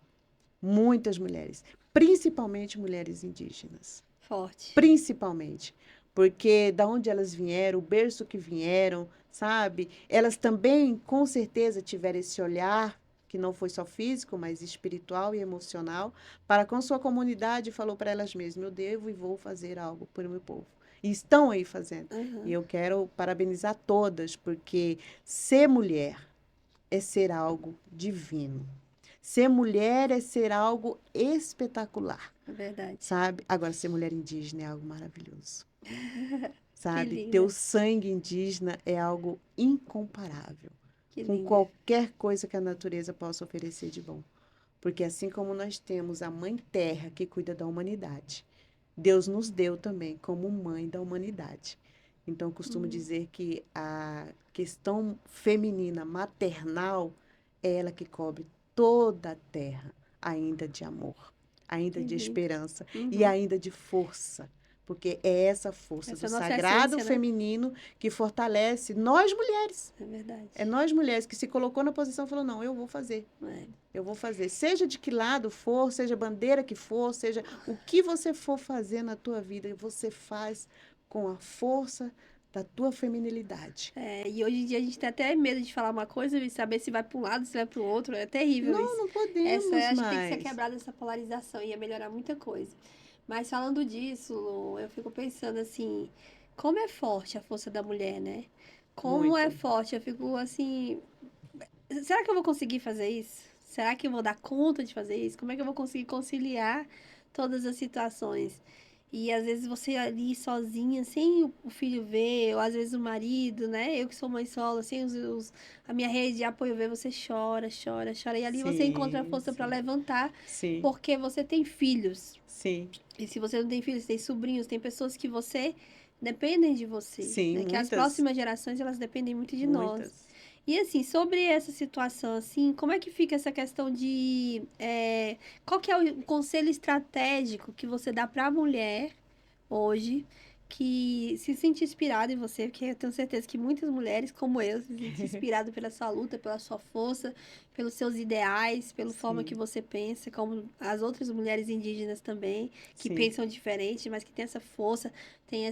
Muitas mulheres, principalmente mulheres indígenas. Forte. Principalmente. Porque da onde elas vieram, o berço que vieram, sabe? Elas também, com certeza, tiveram esse olhar que não foi só físico, mas espiritual e emocional, para com sua comunidade, falou para elas mesmas, eu devo e vou fazer algo por meu povo. E estão aí fazendo. E eu quero parabenizar todas, porque ser mulher é ser algo divino. Ser mulher é ser algo espetacular. É verdade. Sabe? Agora, ser mulher indígena é algo maravilhoso. Sabe? Ter o sangue indígena é algo incomparável com qualquer coisa que a natureza possa oferecer de bom. Porque assim como nós temos a Mãe Terra que cuida da humanidade, Deus nos deu também como mãe da humanidade. Então, eu costumo Hum, dizer que a questão feminina, maternal, é ela que cobre toda a terra, ainda de amor, ainda de entendi. esperança e Uhum. ainda de força. Porque é essa força Essa do é a nossa sagrado essência, né? feminino que fortalece nós mulheres. É verdade. É nós mulheres que se colocou na posição e falou: não, eu vou fazer. É. Eu vou fazer, seja de que lado for, seja bandeira que for, seja o que você for fazer na tua vida, você faz com a força da tua feminilidade. É, e hoje em dia a gente tem até medo de falar uma coisa e saber se vai para um lado, se vai para o outro. É terrível Não, isso. não Essa, podemos acho que tem que ser mais. quebrada essa polarização, ia melhorar muita coisa. Mas falando disso, Lu, eu fico pensando assim, como é forte a força da mulher, né? Como é Muito. forte, eu fico assim, será que eu vou conseguir fazer isso? Será que eu vou dar conta de fazer isso? Como é que eu vou conseguir conciliar todas as situações? E às vezes você ali sozinha, sem o filho ver, ou às vezes o marido, né? Eu que sou mãe solo, sem a minha rede de apoio ver, você chora, chora, chora. E ali você encontra a Sim, força para sim, levantar, sim, porque você tem filhos. sim, E se você não tem filhos, tem sobrinhos, tem pessoas que você dependem de você, sim, né? Que as muitas, próximas gerações, elas dependem muito de nós. muitas. E assim, sobre essa situação, assim, como é que fica essa questão de qual que é o conselho estratégico que você dá para a mulher hoje que se sente inspirada em você, porque eu tenho certeza que muitas mulheres, como eu, se sentem inspiradas pela sua luta, pela sua força, pelos seus ideais, pela forma que Sim, você pensa, como as outras mulheres indígenas também, que sim, pensam diferente, mas que tem essa força, tem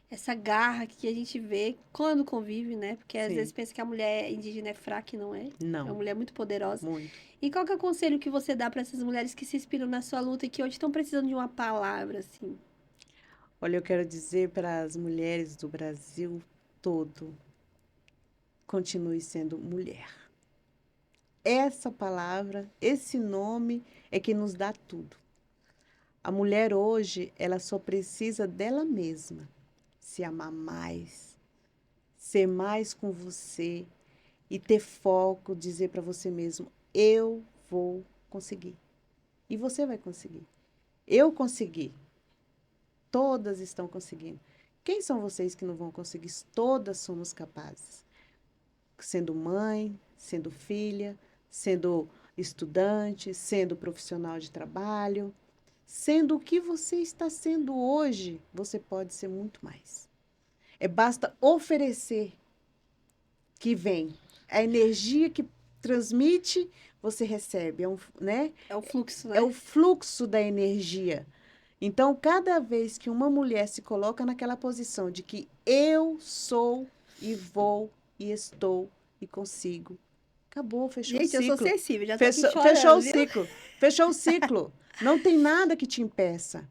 essa garra que a gente vê quando convive, né? Porque às vezes sim. pensa que a mulher indígena é fraca e não é. É uma Não, mulher muito poderosa. muito. E qual que é o conselho que você dá para essas mulheres que se inspiram na sua luta e que hoje estão precisando de uma palavra, assim? Olha, eu quero dizer para as mulheres do Brasil todo, continue sendo mulher. Essa palavra, esse nome é que nos dá tudo. A mulher hoje, ela só precisa dela mesma, se amar mais, ser mais com você e ter foco, dizer para você mesmo: eu vou conseguir. E você vai conseguir. Eu consegui. Todas estão conseguindo. Quem são vocês que não vão conseguir? Todas somos capazes. Sendo mãe, sendo filha, sendo estudante, sendo profissional de trabalho, sendo o que você está sendo hoje, você pode ser muito mais. É basta oferecer que vem. A energia que transmite, você recebe, né? É o fluxo, É né? o fluxo da energia. Então, cada vez que uma mulher se coloca naquela posição de que eu sou e vou e estou e consigo, acabou, fechou o Gente, eu sou ciclo. sensível, já tô aqui Fechou o chorando, viu? ciclo. Fechou o ciclo. Não tem nada que te impeça.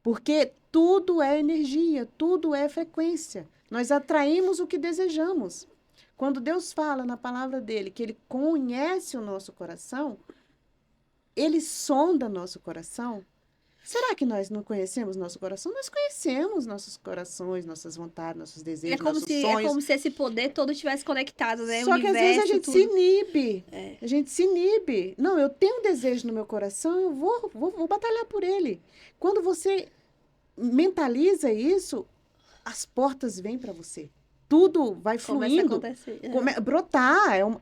Porque tudo é energia, tudo é frequência. Nós atraímos o que desejamos. Quando Deus fala na palavra dele que ele conhece o nosso coração, ele sonda nosso coração. Será que nós não conhecemos nosso coração? Nós conhecemos nossos corações, nossas vontades, nossos desejos, nossos É sonhos. como se esse poder todo estivesse conectado, né? O Só que às vezes a universo, gente se tudo. inibe. É. A gente se inibe. Não, eu tenho um desejo no meu coração, eu vou batalhar por ele. Quando você mentaliza isso, as portas vêm para você. Tudo vai Começa a fluindo, acontecer. brotar. Eu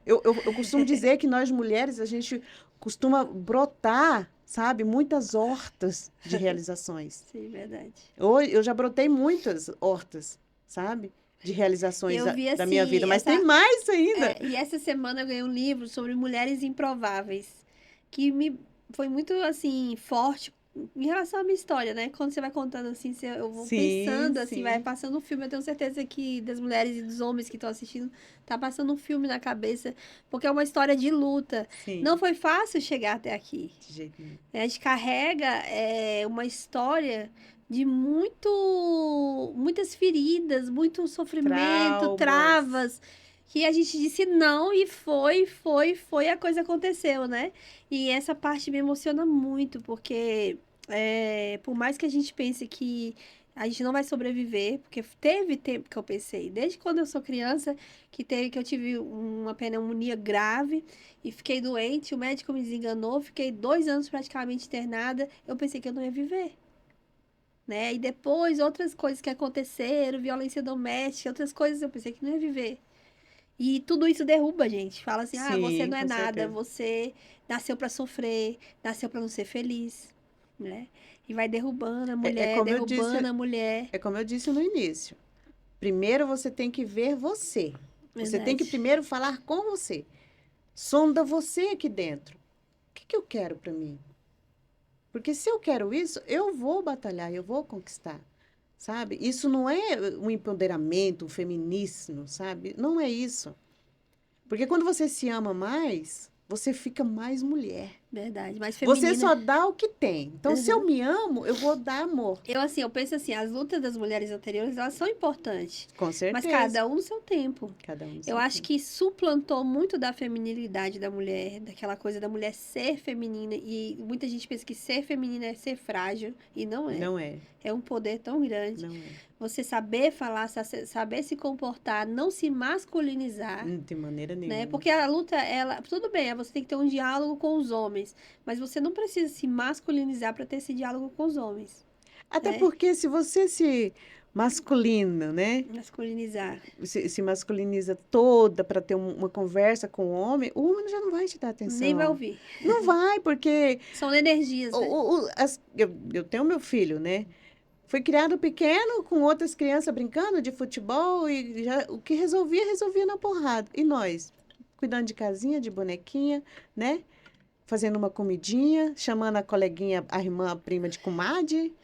costumo dizer que nós mulheres, a gente costuma brotar, sabe, muitas hortas de realizações. Sim, verdade. Hoje, eu já brotei muitas hortas, sabe, de realizações Eu vi da minha vida, assim, mas tem mais ainda. e essa semana eu ganhei um livro sobre mulheres improváveis, que me foi muito assim forte em relação à minha história, né? Quando você vai contando assim, eu vou Sim, pensando assim, vai sim, passando um filme, eu tenho certeza que das mulheres e dos homens que estão assistindo, tá passando um filme na cabeça, porque é uma história de luta. Não sim, foi fácil chegar até aqui. de jeito nenhum. A gente carrega uma história de muitas feridas, muito sofrimento, Traumas. travas, que a gente disse não e foi, a coisa aconteceu, né? E essa parte me emociona muito, porque por mais que a gente pense que A gente não vai sobreviver, porque teve tempo que eu pensei, desde quando eu sou criança, que eu tive uma pneumonia grave e fiquei doente, o médico me desenganou, fiquei 2 anos praticamente internada, eu pensei que eu não ia viver, né? E depois outras coisas que aconteceram, violência doméstica, outras coisas, eu pensei que não ia viver. E tudo isso derruba a gente. Fala assim: ah, você Sim, não é com nada, certeza. você nasceu pra sofrer, nasceu pra não ser feliz, né? E vai É derrubando a mulher. como eu disse no início. Primeiro você tem que ver você. Você tem que Verdade. primeiro falar com você. Sonda você aqui dentro. O que que eu quero para mim? Porque se eu quero isso, eu vou batalhar, eu vou conquistar, sabe? Isso não é um empoderamento, um feminismo, sabe? Não é isso. Porque quando você se ama mais, você fica mais mulher. Verdade. Mais Você feminina. só dá o que tem. Então, se eu Uhum. me amo, eu vou dar amor. Eu penso assim, as lutas das mulheres anteriores, elas são importantes, Com mas certeza. cada um no seu tempo. Cada um no Eu seu acho tempo. que suplantou muito da feminilidade da mulher, daquela coisa da mulher ser feminina, e muita gente pensa que ser feminina é ser frágil, e não é. Não é, É um poder tão grande. não é. Você saber falar, saber se comportar, não se masculinizar, De maneira né? nenhuma. Porque a luta, ela, tudo bem, você tem que ter um diálogo com os homens, mas você não precisa se masculinizar para ter esse diálogo com os homens, Até né? porque se você se masculina, né? Masculinizar. Se masculiniza toda para ter uma conversa com o homem já não vai te dar Nem vai atenção. ouvir. Não vai, porque São energias, né? eu tenho meu filho, né? Foi criado pequeno, com outras crianças brincando de futebol, e já, o que resolvia, resolvia na porrada. E nós, cuidando de casinha, de bonequinha, né? Fazendo uma comidinha, chamando a coleguinha, a irmã, a prima de comadre,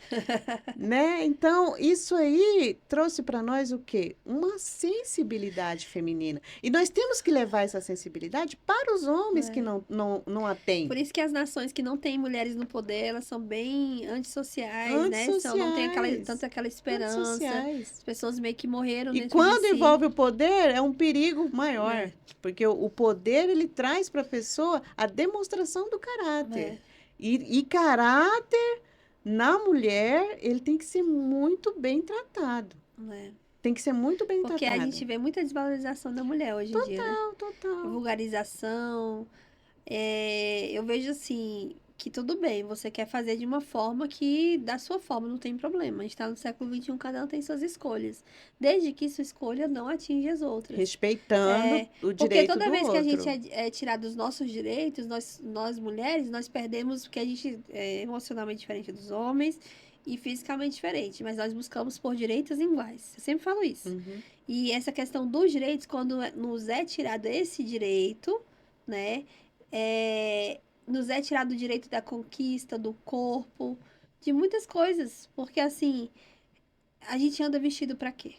né? Então, isso aí trouxe para nós o quê? Uma sensibilidade feminina. E nós temos que levar essa sensibilidade para os homens que É. não a têm. Por isso que as nações que não têm mulheres no poder, elas são bem antissociais, né? Não tem tanto Antissociais. aquela esperança. Antissociais. As pessoas meio que morreram E dentro de quando si. envolve o poder, é um perigo maior. É, Porque o poder, ele traz para a pessoa a demonstração do caráter. é, E caráter, na mulher, ele tem que ser muito bem tratado. é. Tem que ser muito bem Porque a tratado. gente vê muita desvalorização da mulher hoje em dia, né? Total, total. Vulgarização. Eu vejo assim que tudo bem, você quer fazer de uma forma que, da sua forma, não tem problema. A gente está no século XXI, cada um tem suas escolhas. Desde que sua escolha não atinja as outras. Respeitando o Porque direito toda do vez que a gente outro. é tirado dos nossos direitos, nós mulheres, nós perdemos porque a gente é emocionalmente diferente dos homens e fisicamente diferente. Mas nós buscamos por direitos iguais. Eu sempre falo isso. Uhum. E essa questão dos direitos, quando nos é tirado esse direito, né? Nos é tirado o direito da conquista, do corpo, de muitas coisas. Porque assim, a gente anda vestido pra quê?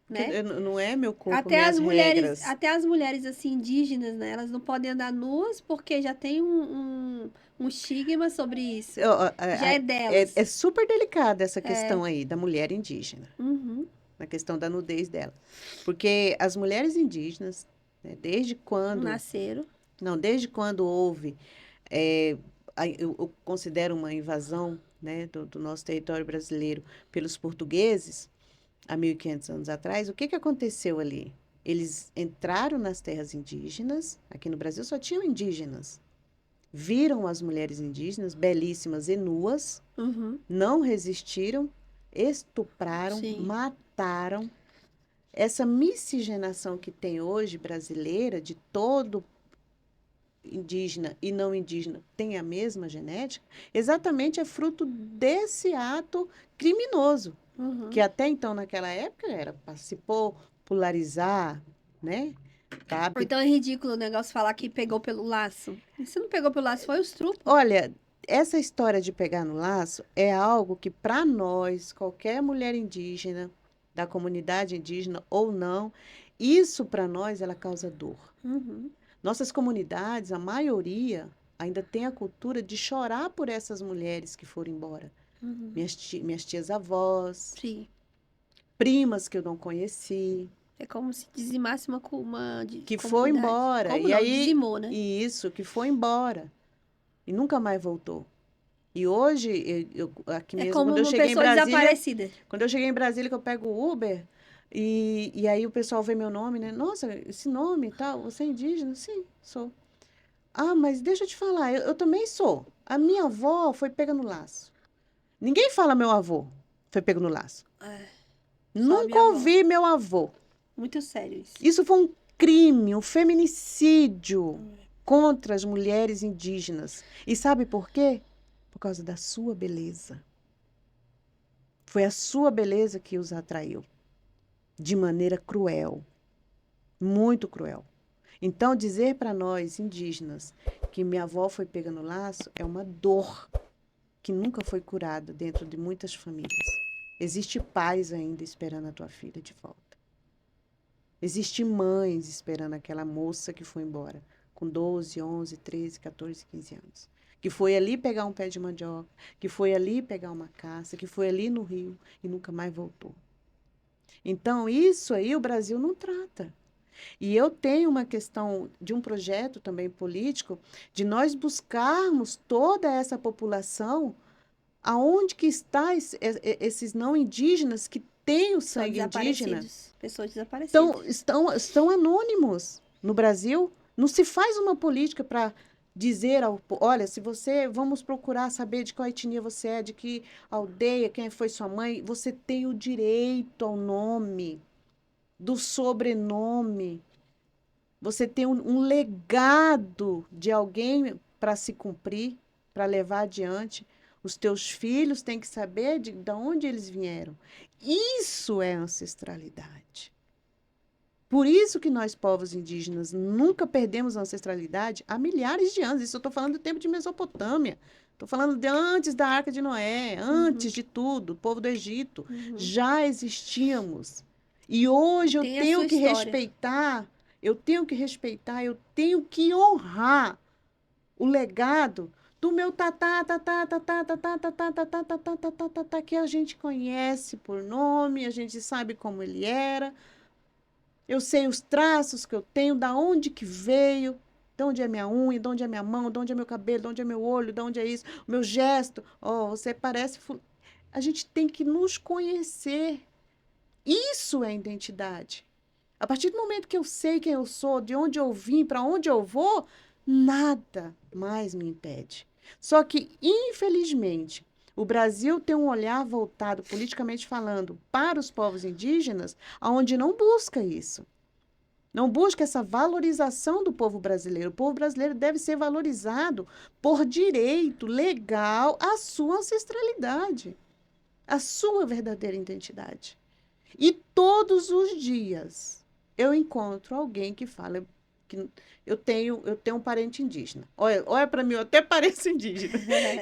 Porque Né? não é meu corpo, minhas regras. Até as mulheres assim indígenas, né? Elas não podem andar nuas porque já tem um estigma sobre isso. Ó, Já é delas. é super delicada essa questão aí da mulher indígena, Uhum. na questão da nudez dela. Porque as mulheres indígenas, né, Nasceram. desde quando houve, eu considero uma invasão, né, do nosso território brasileiro pelos portugueses, há 1.500 anos atrás, o que que aconteceu ali? Eles entraram nas terras indígenas, aqui no Brasil só tinham indígenas. Viram as mulheres indígenas, belíssimas e nuas, Uhum. não resistiram, estupraram, Sim. mataram. Essa miscigenação que tem hoje brasileira, de todo indígena e não indígena tem a mesma genética, exatamente é fruto desse ato criminoso, Uhum. que até então, naquela época, era para se popularizar, né? Ou então é ridículo o negócio falar que pegou pelo laço. E se não pegou pelo laço, foi o estupro. Olha, essa história de pegar no laço é algo que, para nós, qualquer mulher indígena, da comunidade indígena ou não, isso para nós ela causa dor. Uhum. Nossas comunidades, a maioria, ainda tem a cultura de chorar por essas mulheres que foram embora. Uhum. Minhas tias-avós, Sim. primas que eu não conheci, É como se dizimasse uma que foi comunidade. embora. Como E não? aí, Dizimou, né? isso, que foi embora. E nunca mais voltou. E hoje, aqui É mesmo, como quando eu uma cheguei em pessoa Brasília, desaparecida. que eu pego o Uber, e aí o pessoal vê meu nome, né? Nossa, esse nome e tal, você é indígena? Sim, sou. Ah, mas deixa eu te falar, eu também sou. A minha avó foi pega no laço. Ninguém fala meu avô foi pego no laço. É, só a Nunca minha avó. ouvi meu avô. Muito sério isso. Isso foi um crime, um feminicídio contra as mulheres indígenas. E sabe por quê? Por causa da sua beleza. Foi a sua beleza que os atraiu de maneira cruel, muito cruel. Então, dizer para nós indígenas que minha avó foi pega no laço é uma dor que nunca foi curada dentro de muitas famílias. Existe pais ainda esperando a tua filha de volta. Existem mães esperando aquela moça que foi embora, com 12, 11, 13, 14, 15 anos. Que foi ali pegar um pé de mandioca, que foi ali pegar uma caça, que foi ali no rio e nunca mais voltou. Então, isso aí o Brasil não trata. E eu tenho uma questão de um projeto também político, de nós buscarmos toda essa população, aonde que está esses não indígenas que têm o Só sangue indígena, desaparecidos. Pessoas desaparecidas. estão anônimos no Brasil. Não se faz uma política para dizer olha, se você, vamos procurar saber de qual etnia você é, de que aldeia, quem foi sua mãe, você tem o direito ao nome, do sobrenome. Você tem um legado de alguém para se cumprir, para levar adiante. Os teus filhos têm que saber de onde eles vieram. Isso é ancestralidade. Por isso que nós, povos indígenas, nunca perdemos a ancestralidade há milhares de anos. Isso eu estou falando do tempo de Mesopotâmia. Estou falando de antes da Arca de Noé, antes de tudo, o povo do Egito. Já existíamos. E hoje eu Tem a tenho sua que história. respeitar, eu tenho que honrar o legado do meu tatá, tatá, tatá, tatá, tatá, tatá, tatá, tatá, tatá, tatá, que a gente conhece por nome, a gente sabe como ele era. Eu sei os traços que eu tenho, da onde que veio, de onde é minha unha, de onde é minha mão, de onde é meu cabelo, de onde é meu olho, de onde é isso, o meu gesto. Oh, você parece. A gente tem que nos conhecer. Isso é identidade. A partir do momento que eu sei quem eu sou, de onde eu vim, para onde eu vou, nada mais me impede. Só que, infelizmente, o Brasil tem um olhar voltado, politicamente falando, para os povos indígenas, onde não busca isso. Não busca essa valorização do povo brasileiro. O povo brasileiro deve ser valorizado por direito legal à sua ancestralidade, à sua verdadeira identidade. E todos os dias eu encontro alguém que fala que eu tenho um parente indígena. Olha para mim, eu até pareço indígena.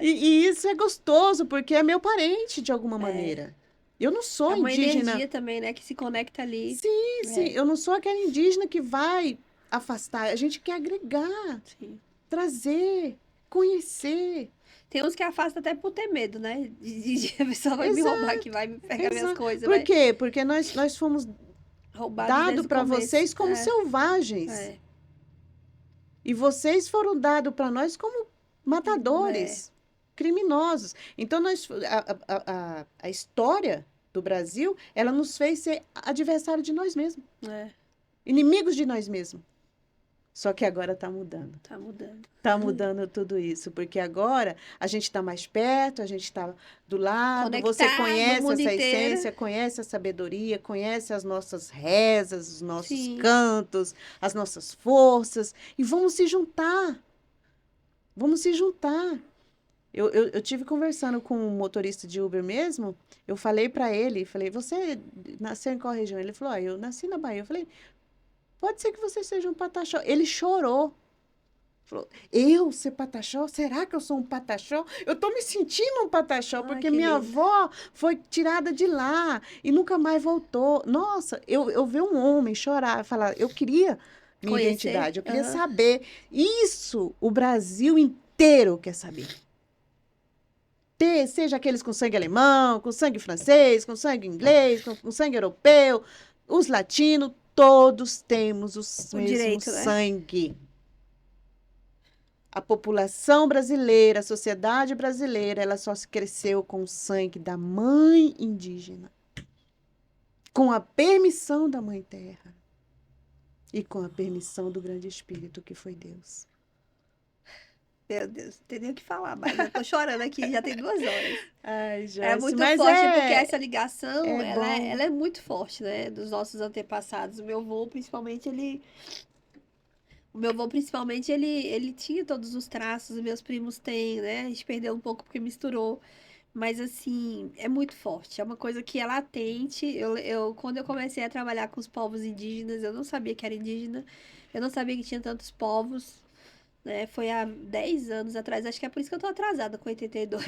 E isso é gostoso, porque é meu parente de alguma maneira. Eu não É sou uma indígena. energia também, né? Que se conecta ali. Sim, sim, É, eu não sou aquela indígena que vai afastar. A gente quer agregar, sim. trazer, conhecer. Tem uns que afastam até por ter medo, né? A pessoa vai me roubar, Exato, que vai me pegar minhas exato. coisas, Por vai quê? Porque nós fomos roubados dados desde o para começo. vocês como selvagens. É, E vocês foram dados para nós como é, matadores, criminosos. Então, a história do Brasil, ela nos fez ser adversário de nós mesmos, é, inimigos de nós mesmos. Só que agora está mudando. tá mudando. Está mudando tudo isso, porque agora a gente está mais perto, a gente está do lado, você Conectado o conhece mundo essa inteiro. essência, conhece a sabedoria, conhece as nossas rezas, os nossos Sim. cantos, as nossas forças, e vamos se juntar. Vamos se juntar. Eu tive conversando com um motorista de Uber mesmo, eu falei para ele, falei, você nasceu em qual região? Ele falou, eu nasci na Bahia. Eu falei, pode ser que você seja um pataxó. Ele chorou. Falou, eu ser pataxó? Será que eu sou um pataxó? Eu estou me sentindo um pataxó, Ai, porque que minha lindo. avó foi tirada de lá e nunca mais voltou. Nossa, eu ver um homem chorar, falar, eu queria minha Conhecer. identidade, eu queria Aham. saber. Isso o Brasil inteiro quer saber. Seja aqueles com sangue alemão, com sangue francês, com sangue inglês, com sangue europeu, os latinos, todos temos o O mesmo direito, né? sangue. A população brasileira, a sociedade brasileira, ela só se cresceu com o sangue da mãe indígena, com a permissão da Mãe Terra e com a permissão do Grande Espírito, que foi Deus. Meu Deus, não tem nem o que falar, mas eu tô chorando aqui, já tem 2 horas. Ai, É Joyce, muito mas forte, porque essa ligação, é ela, bom. ela é muito forte, né? Dos nossos antepassados. O meu avô, principalmente, ele tinha todos os traços, os meus primos têm, né? A gente perdeu um pouco porque misturou. Mas, assim, é muito forte. É uma coisa que é latente. Quando eu comecei a trabalhar com os povos indígenas, eu não sabia que era indígena. Eu não sabia que tinha tantos povos, né? Foi há 10 anos atrás. Acho que é por isso que eu tô atrasada com 82.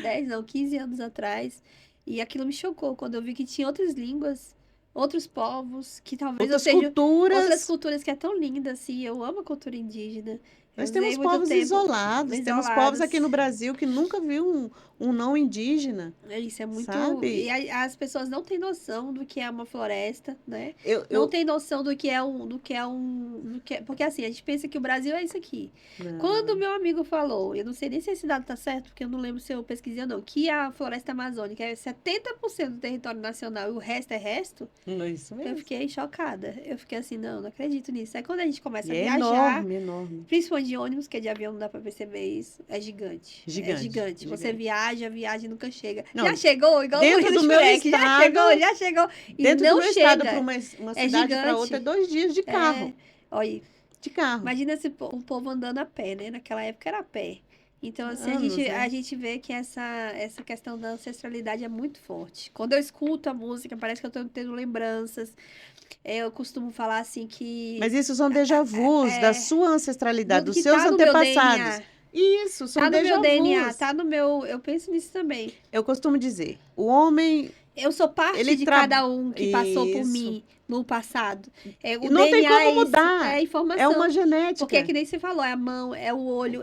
10 não, 15 anos atrás. E aquilo me chocou quando eu vi que tinha outras línguas, outros povos, que talvez eu Outras seja outras culturas. culturas que é tão linda assim. Eu amo a cultura indígena. Eu Nós usei temos muito povos tempo isolados, temos povos aqui isolados. no Brasil que nunca viu um não indígena, Isso é muito. E sabe? as pessoas não têm noção do que é uma floresta, né? Eu, Não eu... tem noção do que é um. Porque assim, a gente pensa que o Brasil é isso aqui. Quando o Não, meu amigo falou, eu não sei nem se esse dado tá certo, porque eu não lembro se eu pesquisei ou não, que a floresta amazônica é 70% do território nacional e o resto é resto, não é isso eu mesmo. fiquei chocada. Eu fiquei assim, não acredito nisso. Aí quando a gente começa E a é viajar. enorme, enorme. Principalmente de ônibus, que de avião não dá pra perceber isso. É gigante. É Gigante, gigante. Você gigante. viaja, a viagem nunca chega. Já Não, chegou, igual o dentro Guri do do meu Shrek. estado, Já chegou. E dentro do não meu estado para chega. uma É cidade para outra é gigante. 2 dias de É. carro, Olha, de carro. imagina o povo andando a pé, né? Naquela época era a pé. Então, assim, Anos, a né? gente vê que essa questão da ancestralidade é muito forte. Quando eu escuto a música, parece que eu tô tendo lembranças. Eu costumo falar assim que Mas isso são déjà vus da é, sua ancestralidade, do dos que seus tá no meu antepassados. DNA. Isso, são Tá no meu déjà DNA, vus. tá no meu. Eu penso nisso também. Eu costumo dizer, o homem, Eu sou parte ele de trabalha. cada um que passou por Isso. mim no passado. E O não tem DNA como é isso, é mudar. É uma informação. Porque é genética. que nem você falou, é a mão, é o olho,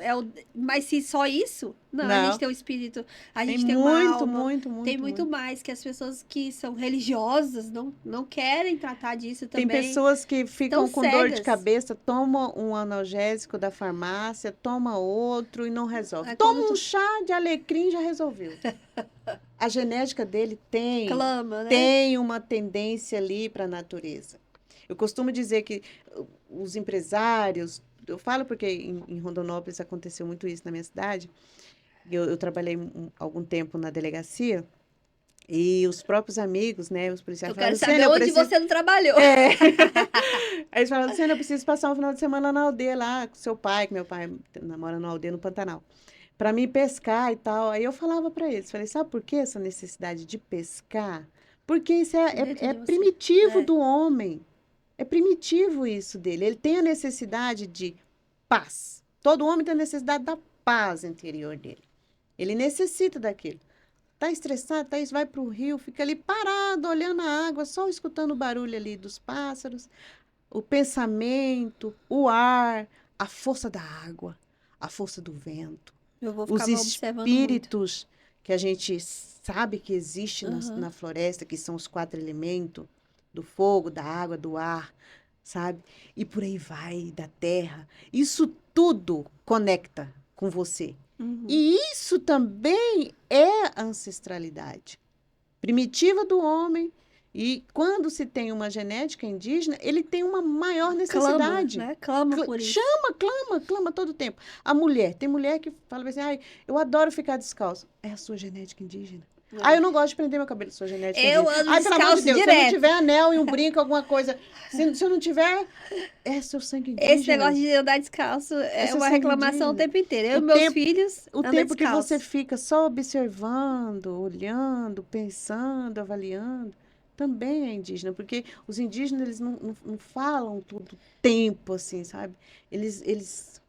Mas se só isso? Não, a gente Não. tem um espírito, a Tem gente tem uma muito, alma, muito, tem muito, muito muito. mais que as pessoas que são religiosas não querem tratar disso Tem também. pessoas que Estão ficam com dor de cegas. cabeça, tomam um analgésico da farmácia, toma outro e não resolve. É quando Toma um tu chá de alecrim, já resolveu. A genética dele clama, né? tem uma tendência ali para a natureza. Eu costumo dizer que os empresários, eu falo porque em Rondonópolis aconteceu muito isso na minha cidade. Eu trabalhei algum tempo na delegacia e os próprios amigos, né, os policiais Eu quero falavam, saber Luciana, eu onde preciso... você não trabalhou. É. Aí eles falavam, Luciana, eu preciso passar um final de semana na aldeia lá com seu pai, que meu pai mora na aldeia no Pantanal, para mim pescar e tal. Aí eu falava para eles, falei, sabe por que essa necessidade de pescar? Porque isso Dentro é de você. primitivo É. do homem. É primitivo isso dele. Ele tem a necessidade de paz. Todo homem tem a necessidade da paz interior dele. Ele necessita daquilo. Tá estressado, tá isso, vai para o rio, fica ali parado, olhando a água, só escutando o barulho ali dos pássaros, o pensamento, o ar, a força da água, a força do vento, Eu vou os ficar observando muito. espíritos que a gente sabe que existe Aham. na floresta, que são os 4 elementos, do fogo, da água, do ar, sabe? E por aí vai, da terra. Isso tudo conecta com você. Uhum. E isso também é ancestralidade primitiva do homem. E quando se tem uma genética indígena, ele tem uma maior Clama, necessidade. né? Clama por isso. Clama todo o tempo. A mulher, tem mulher que fala assim, ai, eu adoro ficar descalço. É a sua genética indígena. Ah, eu não gosto de prender meu cabelo, sua genética Eu indígena. ando Ai, pelo amor de descalço Deus, se eu não direto. tiver anel e um brinco, alguma coisa, se eu não tiver, é seu sangue Esse indígena. negócio de andar descalço É é seu uma sangue reclamação o indígena. tempo inteiro. Eu O e meus tempo, filhos o andam tempo que você descalço. fica só observando, olhando, pensando, avaliando, também é indígena, porque os indígenas eles não falam todo tempo assim, sabe?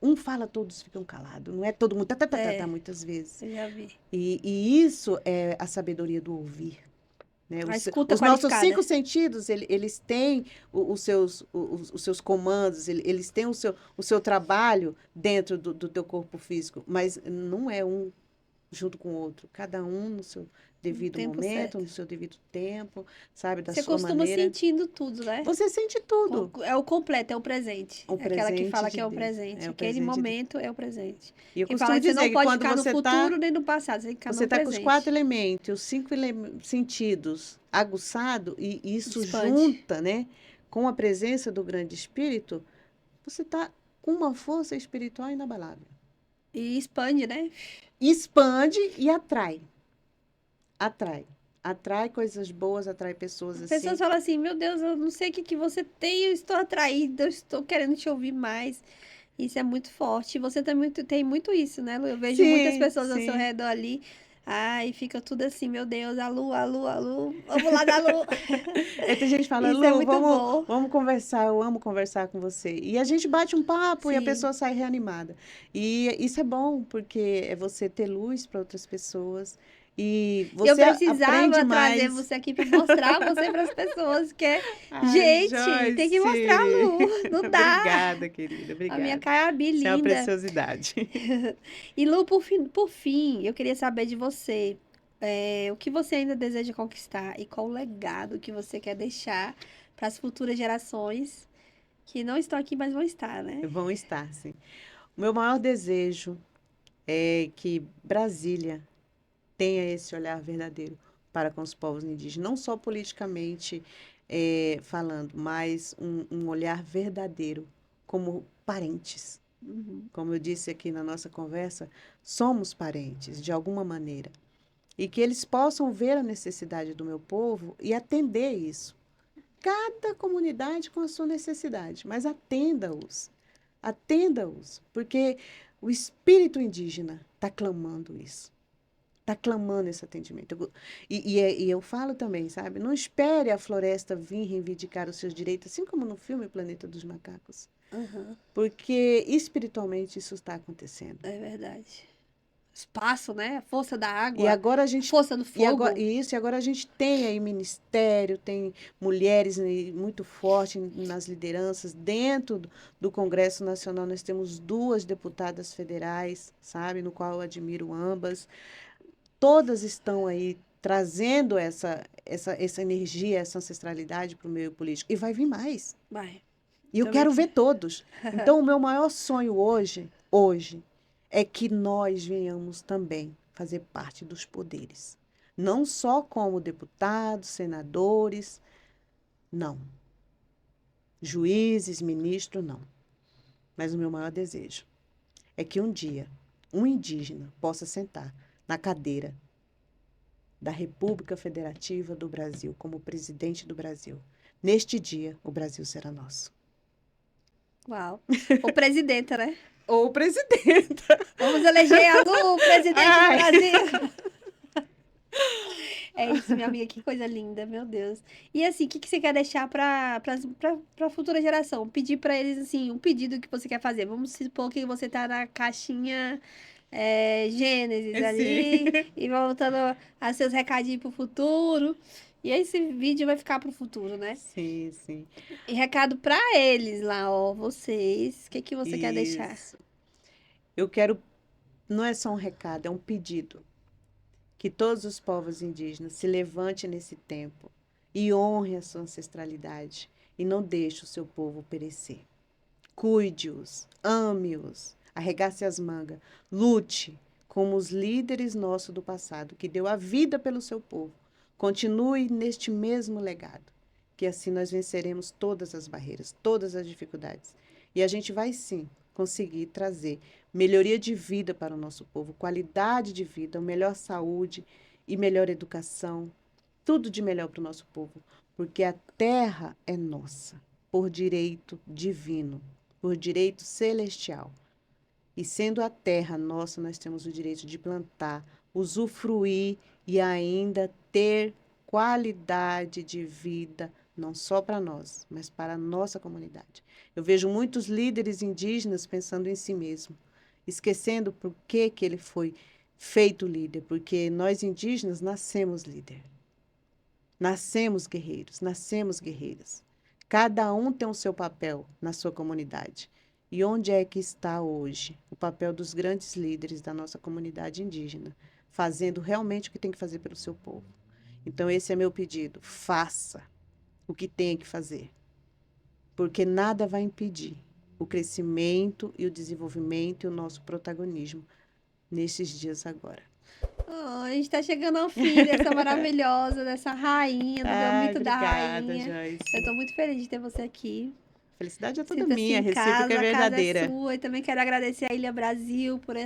Um fala, todos ficam calados, não é todo mundo, É, muitas vezes. eu já vi. E isso é a sabedoria do ouvir. Né? A escuta Os nossos qualificada. 5 sentidos, eles têm os seus comandos, eles têm o seu trabalho dentro do teu corpo físico, mas não é um junto com o outro, cada um devido Tempo momento, certo. no seu devido tempo, sabe, da Você sua costuma maneira. sentindo tudo, né? Você sente tudo. É o completo, é o presente. O É aquela que presente fala de que é o Deus. presente. É o Aquele presente de Deus. momento é o presente. E eu Quem fala costumo que você dizer não que pode quando ficar no você está futuro nem no passado, você tem que ficar você no tá com os 4 presente. elementos, os 5 sentidos aguçados, e isso Expande. junta, né, com a presença do grande espírito, você está com uma força espiritual inabalável. E expande, né? Expande e atrai. Atrai. Atrai coisas boas, atrai pessoas As pessoas assim. falam assim, meu Deus, eu não sei o que que você tem, eu estou atraída, eu estou querendo te ouvir mais. Isso é muito forte. E você tem muito isso, né, Lu? Eu vejo muitas Sim, pessoas ao seu sim. redor ali. Ai, fica tudo assim, meu Deus, a Lu, vamos lá da Lu. Aí tem gente que fala, Isso é Lu, muito bom. vamos conversar, eu amo conversar com você. E a gente bate um papo e a Sim. pessoa sai reanimada. E isso é bom, porque é você ter luz para outras pessoas. E E eu você aprende precisava trazer mais. você aqui para mostrar você para as pessoas, que é, Ai, gente, tem que mostrar a Joyce! Lu, não dá. Obrigada, querida, A minha obrigada. Caiabi Isso é uma linda. preciosidade. E Lu, por fim, eu queria saber de você, o que você ainda deseja conquistar e qual o legado que você quer deixar para as futuras gerações que não estão aqui, mas vão estar, né? Vão estar, sim. O meu maior desejo é que Brasília tenha esse olhar verdadeiro para com os povos indígenas, não só politicamente falando, mas um olhar verdadeiro como parentes. Uhum. Como eu disse aqui na nossa conversa, somos parentes, de alguma maneira. E que eles possam ver a necessidade do meu povo e atender isso. Cada comunidade com a sua necessidade, mas atenda-os. Atenda-os, porque o espírito indígena está clamando isso. Está clamando esse atendimento. E eu falo também, sabe? Não espere a floresta vir reivindicar os seus direitos, assim como no filme Planeta dos Macacos. Aham, Porque espiritualmente isso está acontecendo. é verdade. Espaço, né? A força da E água, agora a a gente. força do fogo. E agora a gente tem aí ministério, tem mulheres muito fortes nas lideranças. Dentro do Congresso Nacional, nós temos 2 deputadas federais, sabe? No qual eu admiro ambas. Todas estão aí trazendo essa energia, essa ancestralidade para o meio político. E vai vir mais. Vai, E eu também quero que. ver todos. Então, o meu maior sonho hoje, é que nós venhamos também fazer parte dos poderes. Não só como deputados, senadores, não. Juízes, ministros, não. Mas o meu maior desejo é que um dia um indígena possa sentar na cadeira da República Federativa do Brasil como presidente do Brasil. Neste dia, o Brasil será nosso. Uau. Ou presidenta, né? Ou presidenta. Vamos eleger a Lu, presidente do Ai. Brasil. É isso, minha amiga, que coisa linda, meu Deus. E assim, o que você quer deixar para a futura geração? Pedir para eles, assim, um pedido que você quer fazer. Vamos supor que você tá na caixinha Gênesis Sim. ali e voltando a seus recadinhos pro futuro. E esse vídeo vai ficar pro futuro, né? Sim, sim. E recado para eles lá, ó, vocês. O que você quer deixar? Isso. Eu quero, não é só um recado, é um pedido. Que todos os povos indígenas se levantem nesse tempo e honrem a sua ancestralidade e não deixe o seu povo perecer. Cuide-os, ame-os, arregace as mangas, lute como os líderes nossos do passado, que deu a vida pelo seu povo. Continue neste mesmo legado, que assim nós venceremos todas as barreiras, todas as dificuldades. E a gente vai sim conseguir trazer melhoria de vida para o nosso povo, qualidade de vida, melhor saúde e melhor educação, tudo de melhor para o nosso povo, porque a terra é nossa, por direito divino, por direito celestial. E sendo a terra nossa, nós temos o direito de plantar, usufruir e ainda ter qualidade de vida, não só para nós, mas para a nossa comunidade. Eu vejo muitos líderes indígenas pensando em si mesmo, esquecendo por que ele foi feito líder, porque nós indígenas nascemos líder. Nascemos guerreiros, nascemos guerreiras. Cada um tem o seu papel na sua comunidade. E onde é que está hoje o papel dos grandes líderes da nossa comunidade indígena? fazendo realmente o que tem que fazer pelo seu povo. Então, esse é meu pedido. Faça o que tem que fazer, porque nada vai impedir o crescimento e o desenvolvimento e o nosso protagonismo nesses dias agora. Oh, a gente está chegando ao fim dessa maravilhosa, dessa rainha, do Ai, Gambito da obrigada, Rainha. Eu Joyce. estou muito feliz de ter você aqui. Felicidade é toda Sinta-se minha, a em recíproca é casa, a casa é verdadeira. sua. E também quero agradecer a Ilha Brasil por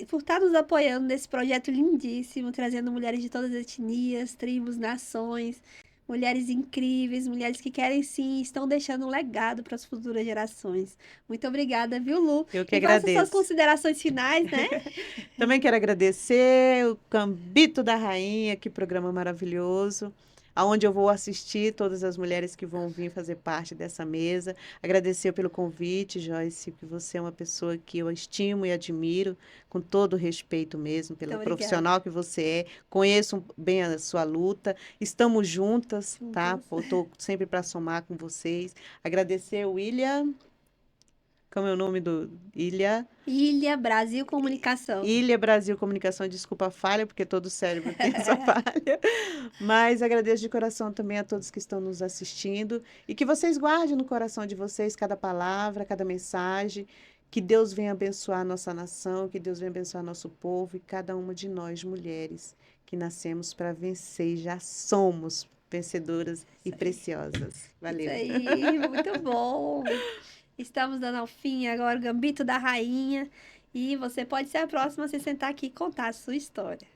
por estar nos apoiando nesse projeto lindíssimo, trazendo mulheres de todas as etnias, tribos, nações, mulheres incríveis, mulheres que querem sim, estão deixando um legado para as futuras gerações. Muito obrigada, viu, Lu? Eu que E faça suas agradeço. considerações finais, né? Também quero agradecer o Gambito da Rainha, que programa maravilhoso, aonde eu vou assistir todas as mulheres que vão vir fazer parte dessa mesa. Agradecer pelo convite, Joyce, que você é uma pessoa que eu estimo e admiro, com todo o respeito mesmo, pela Muito obrigada. profissional que você é. Conheço bem a sua luta. Estamos juntas, tá? Juntas. Estou sempre para somar com vocês. Agradecer o William. Como é o nome do Ilha? Ilha Brasil Comunicação. Ilha Brasil Comunicação, desculpa a falha, porque todo cérebro tem essa falha. Mas agradeço de coração também a todos que estão nos assistindo e que vocês guardem no coração de vocês cada palavra, cada mensagem. Que Deus venha abençoar a nossa nação, que Deus venha abençoar nosso povo e cada uma de nós, mulheres, que nascemos para vencer e já somos vencedoras e preciosas. Valeu. Isso aí, muito bom. Estamos dando ao fim agora o Gambito da Rainha. E você pode ser a próxima a se sentar aqui e contar a sua história.